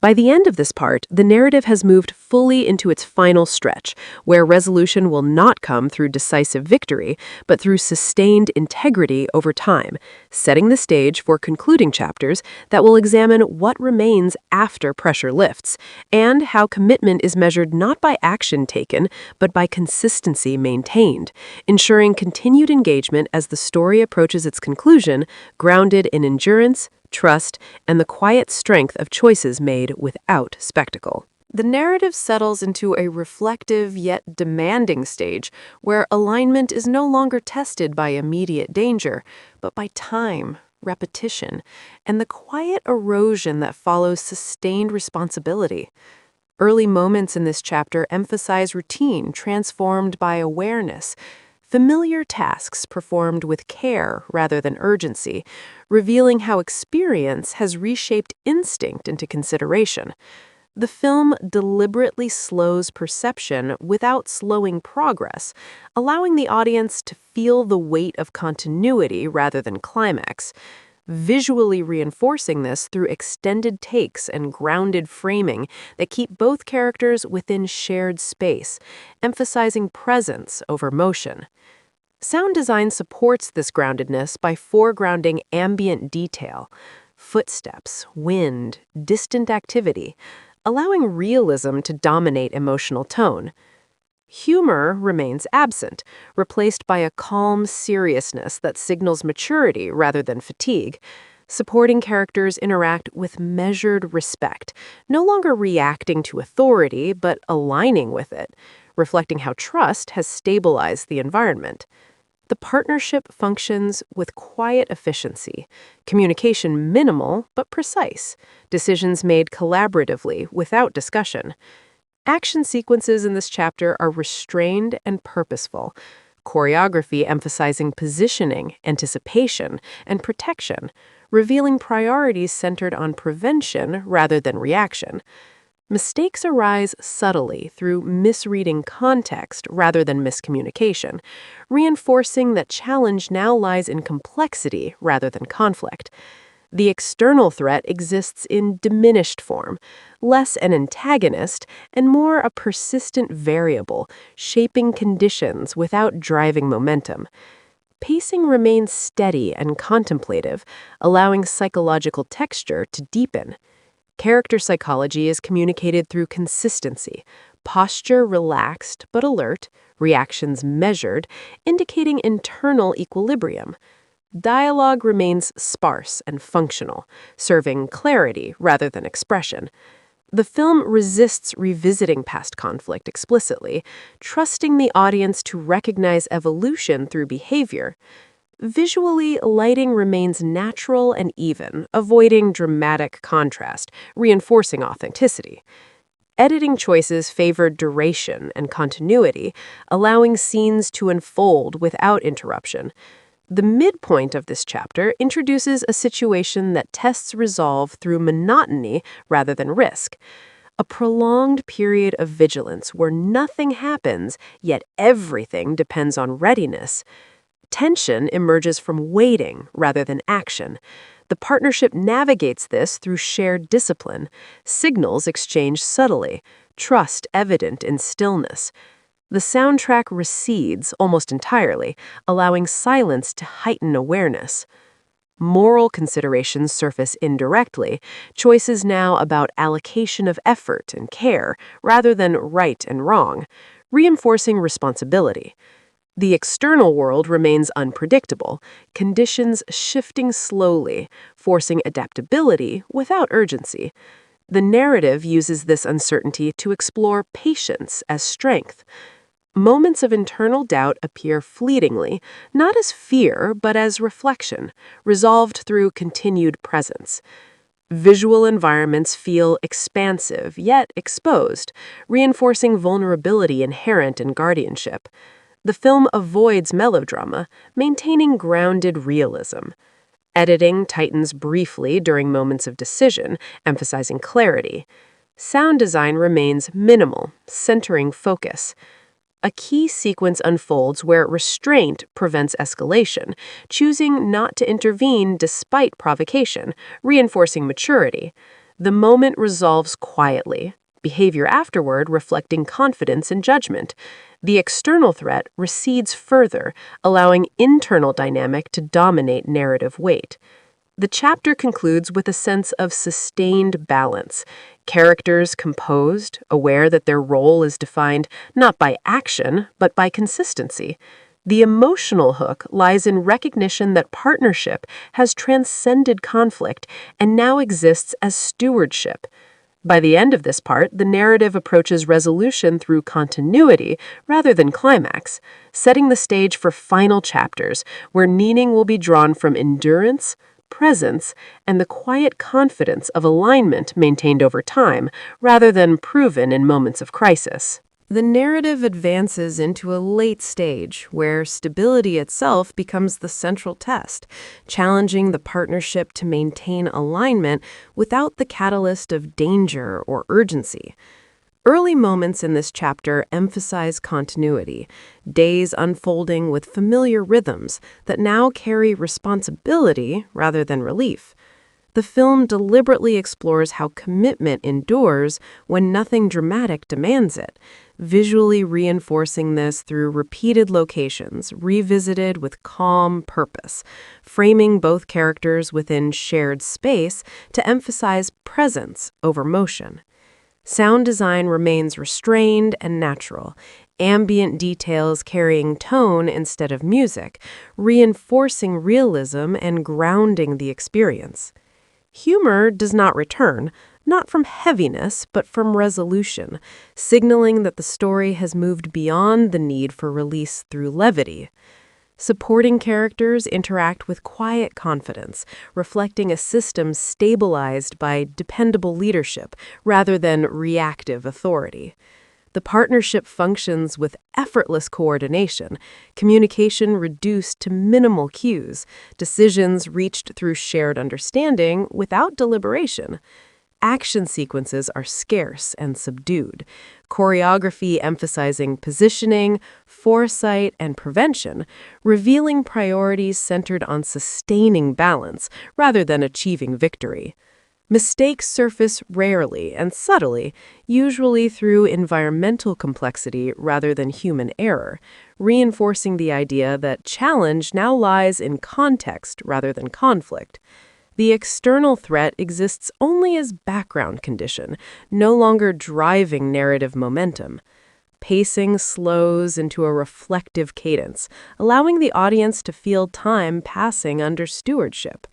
By the end of this part, the narrative has moved fully into its final stretch, where resolution will not come through decisive victory, but through sustained integrity over time, setting the stage for concluding chapters that will examine what remains after pressure lifts, and how commitment is measured not by action taken, but by consistency maintained, ensuring continued engagement as the story approaches its conclusion, grounded in endurance, trust, and the quiet strength of choices made without spectacle. The narrative settles into a reflective yet demanding stage where alignment is no longer tested by immediate danger, but by time, repetition, and the quiet erosion that follows sustained responsibility. Early moments in this chapter emphasize routine transformed by awareness, familiar tasks performed with care rather than urgency, revealing how experience has reshaped instinct into consideration. The film deliberately slows perception without slowing progress, allowing the audience to feel the weight of continuity rather than climax, visually reinforcing this through extended takes and grounded framing that keep both characters within shared space, emphasizing presence over motion. Sound design supports this groundedness by foregrounding ambient detail, footsteps, wind, distant activity, allowing realism to dominate emotional tone. Humor remains absent, replaced by a calm seriousness that signals maturity rather than fatigue. Supporting characters interact with measured respect, no longer reacting to authority but aligning with it, reflecting how trust has stabilized the environment. The partnership functions with quiet efficiency, communication minimal but precise, decisions made collaboratively without discussion. Action sequences in this chapter are restrained and purposeful, choreography emphasizing positioning, anticipation, and protection, revealing priorities centered on prevention rather than reaction. Mistakes arise subtly through misreading context rather than miscommunication, reinforcing that challenge now lies in complexity rather than conflict. The external threat exists in diminished form, less an antagonist and more a persistent variable, shaping conditions without driving momentum. Pacing remains steady and contemplative, allowing psychological texture to deepen. Character psychology is communicated through consistency, posture relaxed but alert, reactions measured, indicating internal equilibrium. Dialogue remains sparse and functional, serving clarity rather than expression. The film resists revisiting past conflict explicitly, trusting the audience to recognize evolution through behavior. Visually, lighting remains natural and even, avoiding dramatic contrast, reinforcing authenticity. Editing choices favor duration and continuity, allowing scenes to unfold without interruption. The midpoint of this chapter introduces a situation that tests resolve through monotony rather than risk. A prolonged period of vigilance where nothing happens, yet everything depends on readiness. Tension emerges from waiting rather than action. The partnership navigates this through shared discipline, signals exchanged subtly, trust evident in stillness. The soundtrack recedes almost entirely, allowing silence to heighten awareness. Moral considerations surface indirectly, choices now about allocation of effort and care rather than right and wrong, reinforcing responsibility. The external world remains unpredictable, conditions shifting slowly, forcing adaptability without urgency. The narrative uses this uncertainty to explore patience as strength. Moments of internal doubt appear fleetingly, not as fear, but as reflection, resolved through continued presence. Visual environments feel expansive, yet exposed, reinforcing vulnerability inherent in guardianship. The film avoids melodrama, maintaining grounded realism. Editing tightens briefly during moments of decision, emphasizing clarity. Sound design remains minimal, centering focus. A key sequence unfolds where restraint prevents escalation, choosing not to intervene despite provocation, reinforcing maturity. The moment resolves quietly, behavior afterward reflecting confidence and judgment. The external threat recedes further, allowing internal dynamic to dominate narrative weight. The chapter concludes with a sense of sustained balance. Characters composed, aware that their role is defined not by action, but by consistency. The emotional hook lies in recognition that partnership has transcended conflict and now exists as stewardship. By the end of this part, the narrative approaches resolution through continuity rather than climax, setting the stage for final chapters where meaning will be drawn from endurance, presence, and the quiet confidence of alignment maintained over time, rather than proven in moments of crisis. The narrative advances into a late stage, where stability itself becomes the central test, challenging the partnership to maintain alignment without the catalyst of danger or urgency. Early moments in this chapter emphasize continuity, days unfolding with familiar rhythms that now carry responsibility rather than relief. The film deliberately explores how commitment endures when nothing dramatic demands it, visually reinforcing this through repeated locations, revisited with calm purpose, framing both characters within shared space to emphasize presence over motion. Sound design remains restrained and natural, ambient details carrying tone instead of music, reinforcing realism and grounding the experience. Humor does not return, not from heaviness, but from resolution, signaling that the story has moved beyond the need for release through levity. Supporting characters interact with quiet confidence, reflecting a system stabilized by dependable leadership rather than reactive authority. The partnership functions with effortless coordination, communication reduced to minimal cues, decisions reached through shared understanding without deliberation. Action sequences are scarce and subdued, choreography emphasizing positioning, foresight, and prevention, revealing priorities centered on sustaining balance rather than achieving victory. Mistakes surface rarely and subtly, usually through environmental complexity rather than human error, reinforcing the idea that challenge now lies in context rather than conflict. The external threat exists only as background condition, no longer driving narrative momentum. Pacing slows into a reflective cadence, allowing the audience to feel time passing under stewardship.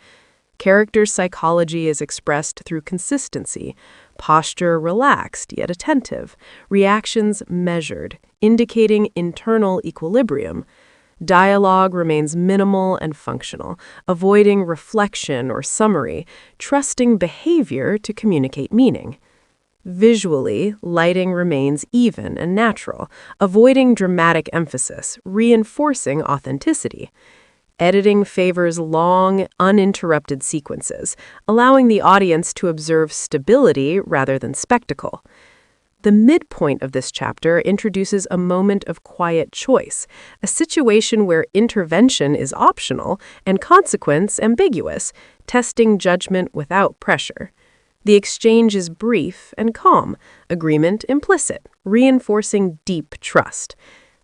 Character psychology is expressed through consistency, posture relaxed yet attentive, reactions measured, indicating internal equilibrium. Dialogue remains minimal and functional, avoiding reflection or summary, trusting behavior to communicate meaning. Visually, lighting remains even and natural, avoiding dramatic emphasis, reinforcing authenticity. Editing favors long, uninterrupted sequences, allowing the audience to observe stability rather than spectacle. The midpoint of this chapter introduces a moment of quiet choice, a situation where intervention is optional and consequence ambiguous, testing judgment without pressure. The exchange is brief and calm, agreement implicit, reinforcing deep trust.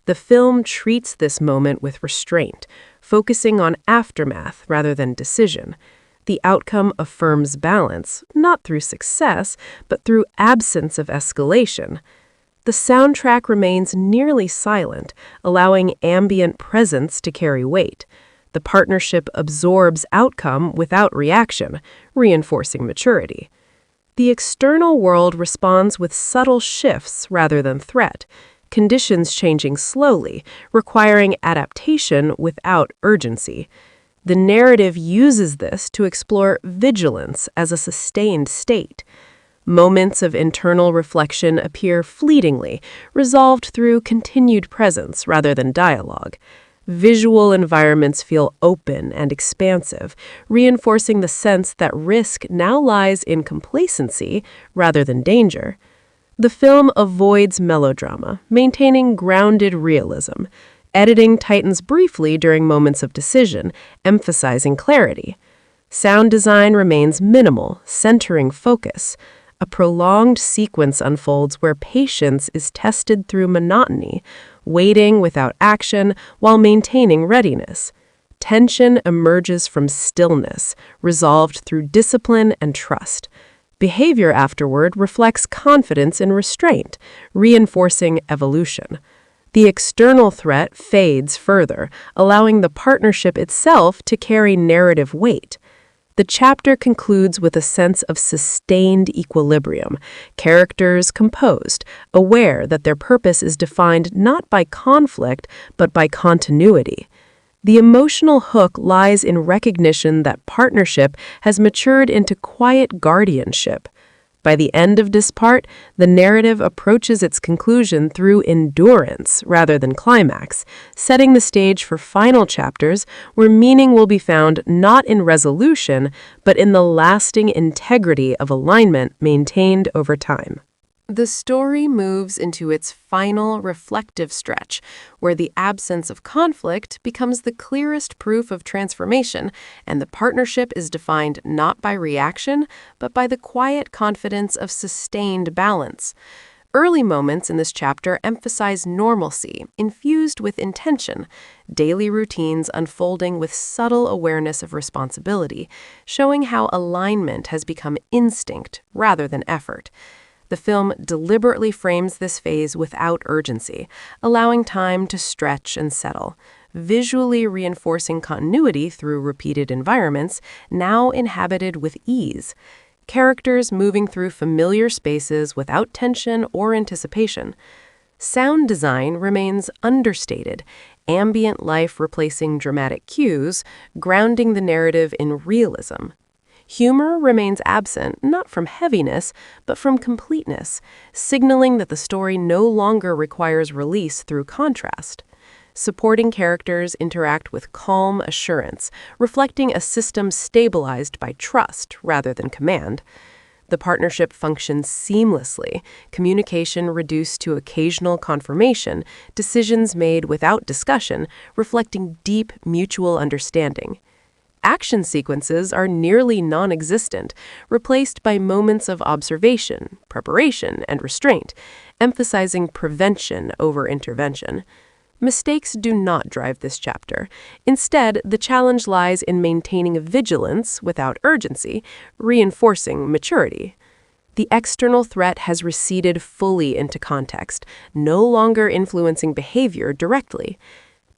The film treats this moment with restraint, focusing on aftermath rather than decision. The outcome affirms balance, not through success, but through absence of escalation. The soundtrack remains nearly silent, allowing ambient presence to carry weight. The partnership absorbs outcome without reaction, reinforcing maturity. The external world responds with subtle shifts rather than threat, conditions changing slowly, requiring adaptation without urgency. The narrative uses this to explore vigilance as a sustained state. Moments of internal reflection appear fleetingly, resolved through continued presence rather than dialogue. Visual environments feel open and expansive, reinforcing the sense that risk now lies in complacency rather than danger. The film avoids melodrama, maintaining grounded realism. Editing tightens briefly during moments of decision, emphasizing clarity. Sound design remains minimal, centering focus. A prolonged sequence unfolds where patience is tested through monotony, waiting without action while maintaining readiness. Tension emerges from stillness, resolved through discipline and trust. Behavior afterward reflects confidence in restraint, reinforcing evolution. The external threat fades further, allowing the partnership itself to carry narrative weight. The chapter concludes with a sense of sustained equilibrium, characters composed, aware that their purpose is defined not by conflict, but by continuity. The emotional hook lies in recognition that partnership has matured into quiet guardianship. By the end of this part, the narrative approaches its conclusion through endurance rather than climax, setting the stage for final chapters where meaning will be found not in resolution, but in the lasting integrity of alignment maintained over time. The story moves into its final reflective stretch, where the absence of conflict becomes the clearest proof of transformation, and the partnership is defined not by reaction, but by the quiet confidence of sustained balance. Early moments in this chapter emphasize normalcy, infused with intention, daily routines unfolding with subtle awareness of responsibility, showing how alignment has become instinct rather than effort. The film deliberately frames this phase without urgency, allowing time to stretch and settle, visually reinforcing continuity through repeated environments, now inhabited with ease. Characters moving through familiar spaces without tension or anticipation. Sound design remains understated, ambient life replacing dramatic cues, grounding the narrative in realism. Humor remains absent, not from heaviness, but from completeness, signaling that the story no longer requires release through contrast. Supporting characters interact with calm assurance, reflecting a system stabilized by trust rather than command. The partnership functions seamlessly, communication reduced to occasional confirmation, decisions made without discussion, reflecting deep mutual understanding. Action sequences are nearly non-existent, replaced by moments of observation, preparation, and restraint, emphasizing prevention over intervention. Mistakes do not drive this chapter. Instead, the challenge lies in maintaining vigilance without urgency, reinforcing maturity. The external threat has receded fully into context, no longer influencing behavior directly.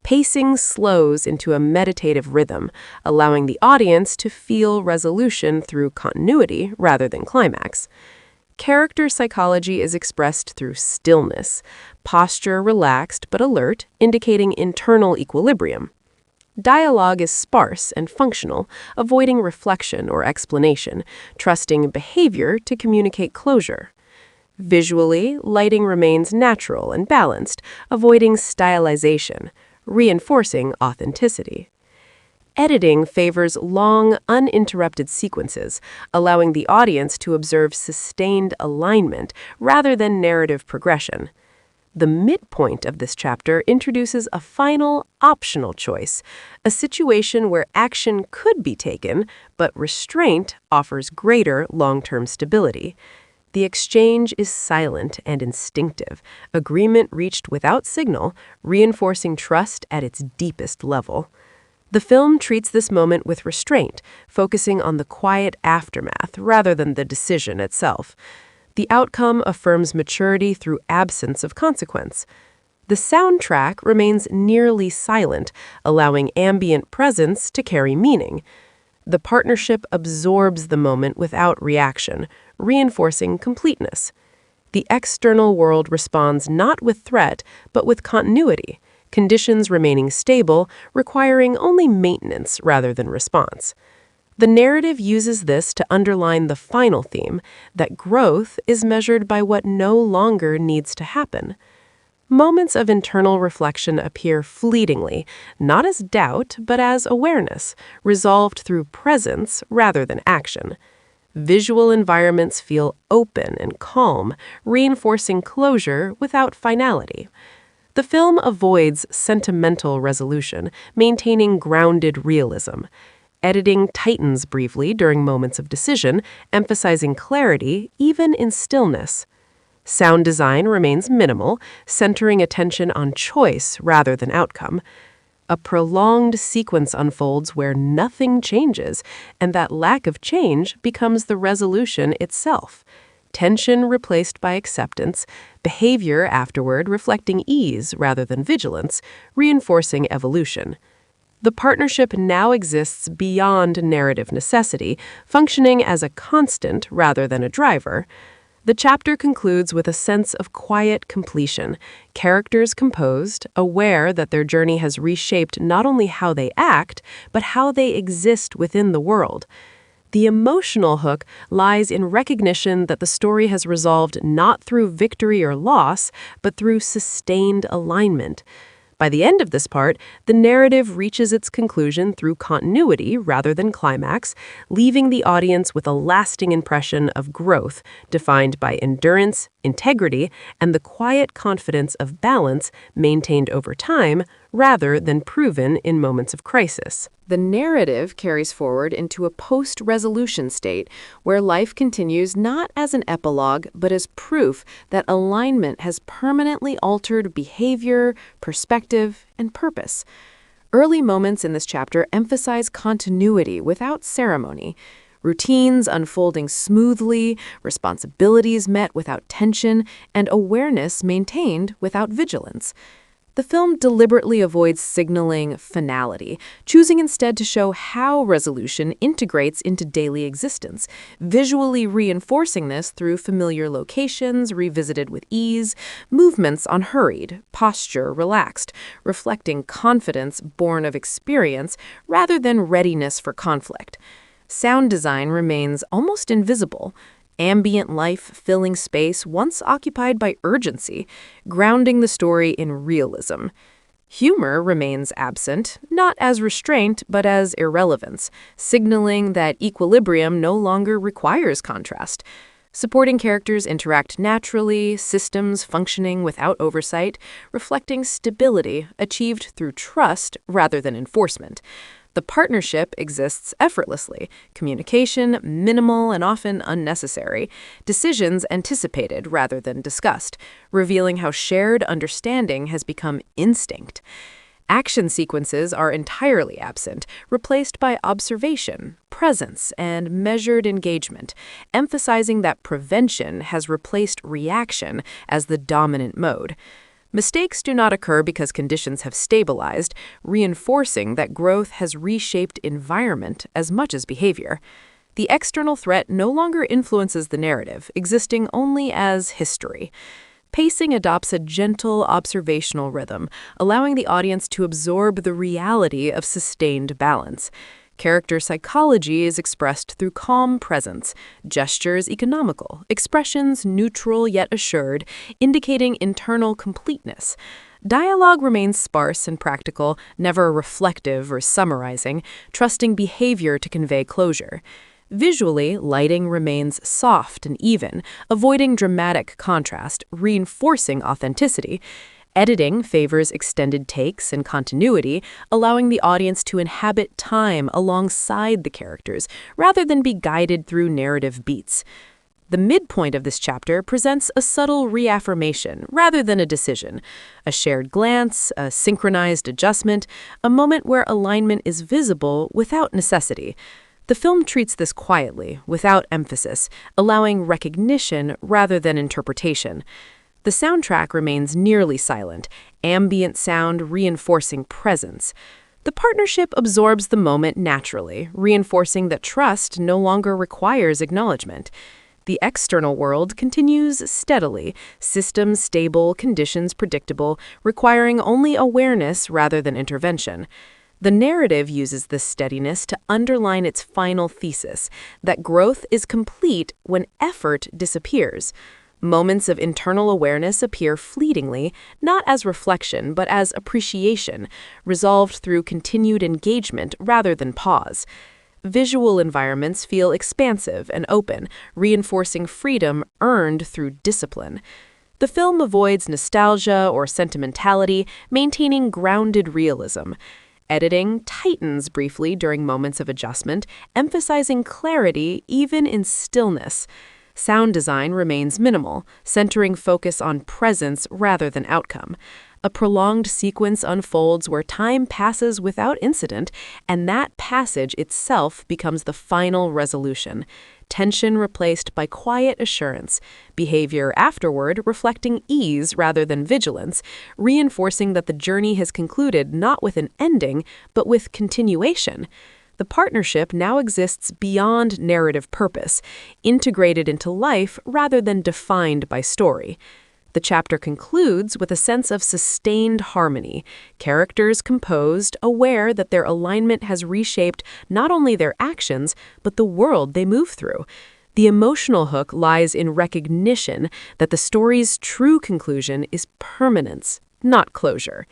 Pacing slows into a meditative rhythm, allowing the audience to feel resolution through continuity rather than climax. Character psychology is expressed through stillness, posture relaxed but alert, indicating internal equilibrium. Dialogue is sparse and functional, avoiding reflection or explanation, trusting behavior to communicate closure. Visually, lighting remains natural and balanced, avoiding stylization, reinforcing authenticity. Editing favors long, uninterrupted sequences, allowing the audience to observe sustained alignment rather than narrative progression. The midpoint of this chapter introduces a final, optional choice, a situation where action could be taken, but restraint offers greater long-term stability. The exchange is silent and instinctive, agreement reached without signal, reinforcing trust at its deepest level. The film treats this moment with restraint, focusing on the quiet aftermath rather than the decision itself. The outcome affirms maturity through absence of consequence. The soundtrack remains nearly silent, allowing ambient presence to carry meaning. The partnership absorbs the moment without reaction, reinforcing completeness. The external world responds not with threat, but with continuity, conditions remaining stable, requiring only maintenance rather than response. The narrative uses this to underline the final theme, that growth is measured by what no longer needs to happen. Moments of internal reflection appear fleetingly, not as doubt, but as awareness, resolved through presence rather than action. Visual environments feel open and calm, reinforcing closure without finality. The film avoids sentimental resolution, maintaining grounded realism. Editing tightens briefly during moments of decision, emphasizing clarity even in stillness. Sound design remains minimal, centering attention on choice rather than outcome. A prolonged sequence unfolds where nothing changes, and that lack of change becomes the resolution itself. Tension replaced by acceptance, behavior afterward reflecting ease rather than vigilance, reinforcing evolution. The partnership now exists beyond narrative necessity, functioning as a constant rather than a driver. The chapter concludes with a sense of quiet completion, characters composed, aware that their journey has reshaped not only how they act, but how they exist within the world. The emotional hook lies in recognition that the story has resolved not through victory or loss, but through sustained alignment. By the end of this part, the narrative reaches its conclusion through continuity rather than climax, leaving the audience with a lasting impression of growth, defined by endurance, integrity, and the quiet confidence of balance maintained over time rather than proven in moments of crisis. The narrative carries forward into a post-resolution state where life continues not as an epilogue, but as proof that alignment has permanently altered behavior, perspective, and purpose. Early moments in this chapter emphasize continuity without ceremony. Routines unfolding smoothly, responsibilities met without tension, and awareness maintained without vigilance. The film deliberately avoids signaling finality, choosing instead to show how resolution integrates into daily existence, visually reinforcing this through familiar locations revisited with ease, movements unhurried, posture relaxed, reflecting confidence born of experience rather than readiness for conflict. Sound design remains almost invisible, ambient life filling space once occupied by urgency, grounding the story in realism. Humor remains absent, not as restraint but as irrelevance, signaling that equilibrium no longer requires contrast. Supporting characters interact naturally, systems functioning without oversight, reflecting stability achieved through trust rather than enforcement. The partnership exists effortlessly, communication minimal and often unnecessary, decisions anticipated rather than discussed, revealing how shared understanding has become instinct. Action sequences are entirely absent, replaced by observation, presence, and measured engagement, emphasizing that prevention has replaced reaction as the dominant mode. Mistakes do not occur because conditions have stabilized, reinforcing that growth has reshaped environment as much as behavior. The external threat no longer influences the narrative, existing only as history. Pacing adopts a gentle observational rhythm, allowing the audience to absorb the reality of sustained balance. Character psychology is expressed through calm presence, gestures economical, expressions neutral yet assured, indicating internal completeness. Dialogue remains sparse and practical, never reflective or summarizing, trusting behavior to convey closure. Visually, lighting remains soft and even, avoiding dramatic contrast, reinforcing authenticity. Editing favors extended takes and continuity, allowing the audience to inhabit time alongside the characters, rather than be guided through narrative beats. The midpoint of this chapter presents a subtle reaffirmation rather than a decision, a shared glance, a synchronized adjustment, a moment where alignment is visible without necessity. The film treats this quietly, without emphasis, allowing recognition rather than interpretation. The soundtrack remains nearly silent, ambient sound reinforcing presence. The partnership absorbs the moment naturally, reinforcing that trust no longer requires acknowledgement. The external world continues steadily, systems stable, conditions predictable, requiring only awareness rather than intervention. The narrative uses this steadiness to underline its final thesis, that growth is complete when effort disappears. Moments of internal awareness appear fleetingly, not as reflection, but as appreciation, resolved through continued engagement rather than pause. Visual environments feel expansive and open, reinforcing freedom earned through discipline. The film avoids nostalgia or sentimentality, maintaining grounded realism. Editing tightens briefly during moments of adjustment, emphasizing clarity even in stillness. Sound design remains minimal, centering focus on presence rather than outcome. A prolonged sequence unfolds where time passes without incident, and that passage itself becomes the final resolution. Tension replaced by quiet assurance, behavior afterward reflecting ease rather than vigilance, reinforcing that the journey has concluded not with an ending, but with continuation. The partnership now exists beyond narrative purpose, integrated into life rather than defined by story. The chapter concludes with a sense of sustained harmony, characters composed, aware that their alignment has reshaped not only their actions, but the world they move through. The emotional hook lies in recognition that the story's true conclusion is permanence, not closure.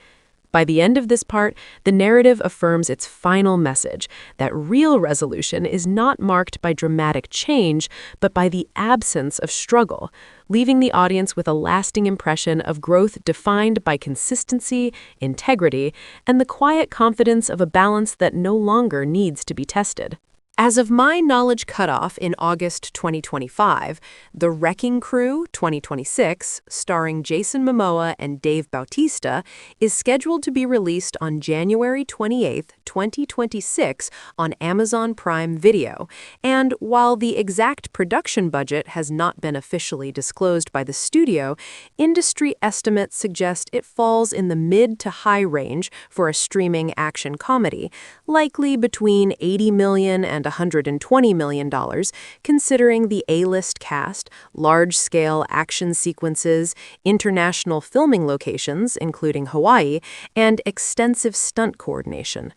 By the end of this part, the narrative affirms its final message, that real resolution is not marked by dramatic change, but by the absence of struggle, leaving the audience with a lasting impression of growth defined by consistency, integrity, and the quiet confidence of a balance that no longer needs to be tested. As of my knowledge cutoff in August 2025, The Wrecking Crew 2026, starring Jason Momoa and Dave Bautista, is scheduled to be released on January 28, 2026 on Amazon Prime Video. And while the exact production budget has not been officially disclosed by the studio, industry estimates suggest it falls in the mid to high range for a streaming action comedy, likely between $80 million and $120 million, considering the A-list cast, large-scale action sequences, international filming locations, including Hawaii, and extensive stunt coordination.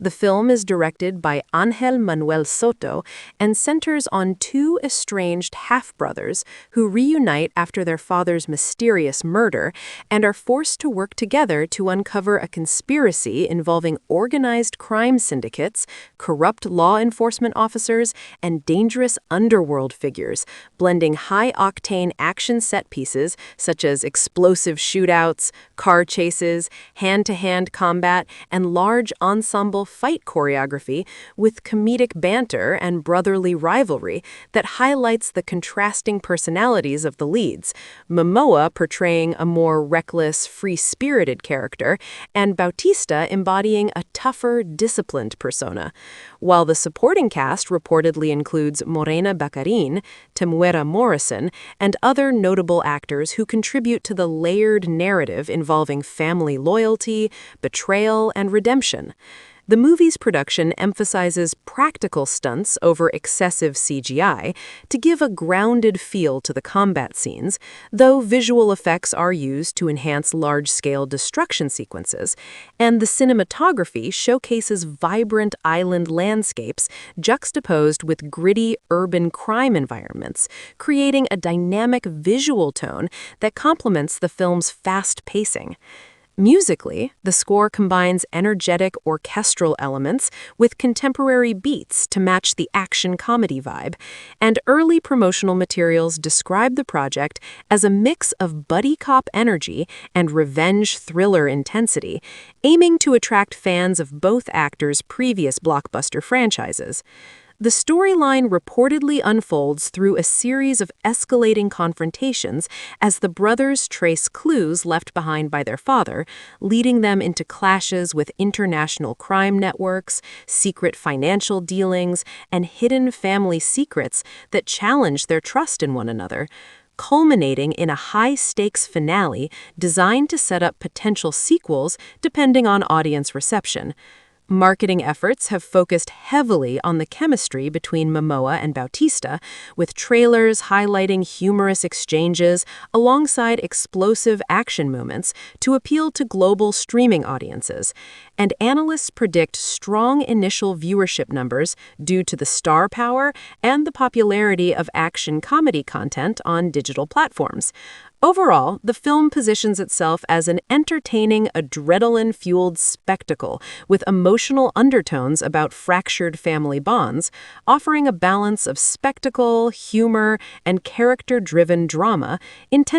The film is directed by Ángel Manuel Soto and centers on two estranged half-brothers who reunite after their father's mysterious murder and are forced to work together to uncover a conspiracy involving organized crime syndicates, corrupt law enforcement officers, and dangerous underworld figures, blending high-octane action set pieces such as explosive shootouts, car chases, hand-to-hand combat, and large ensemble fight choreography with comedic banter and brotherly rivalry that highlights the contrasting personalities of the leads, Momoa portraying a more reckless, free-spirited character, and Bautista embodying a tougher, disciplined persona. While the supporting cast reportedly includes Morena Baccarin, Temuera Morrison, and other notable actors who contribute to the layered narrative involving family loyalty, betrayal, and redemption. The movie's production emphasizes practical stunts over excessive CGI to give a grounded feel to the combat scenes, though visual effects are used to enhance large-scale destruction sequences, and the cinematography showcases vibrant island landscapes juxtaposed with gritty urban crime environments, creating a dynamic visual tone that complements the film's fast pacing. Musically, the score combines energetic orchestral elements with contemporary beats to match the action comedy vibe, and early promotional materials describe the project as a mix of buddy cop energy and revenge thriller intensity, aiming to attract fans of both actors' previous blockbuster franchises. The storyline reportedly unfolds through a series of escalating confrontations as the brothers trace clues left behind by their father, leading them into clashes with international crime networks, secret financial dealings, and hidden family secrets that challenge their trust in one another, culminating in a high-stakes finale designed to set up potential sequels depending on audience reception. Marketing efforts have focused heavily on the chemistry between Momoa and Bautista, with trailers highlighting humorous exchanges alongside explosive action moments to appeal to global streaming audiences. And analysts predict strong initial viewership numbers due to the star power and the popularity of action comedy content on digital platforms. Overall, the film positions itself as an entertaining, adrenaline-fueled spectacle with emotional undertones about fractured family bonds, offering a balance of spectacle, humor, and character-driven drama intended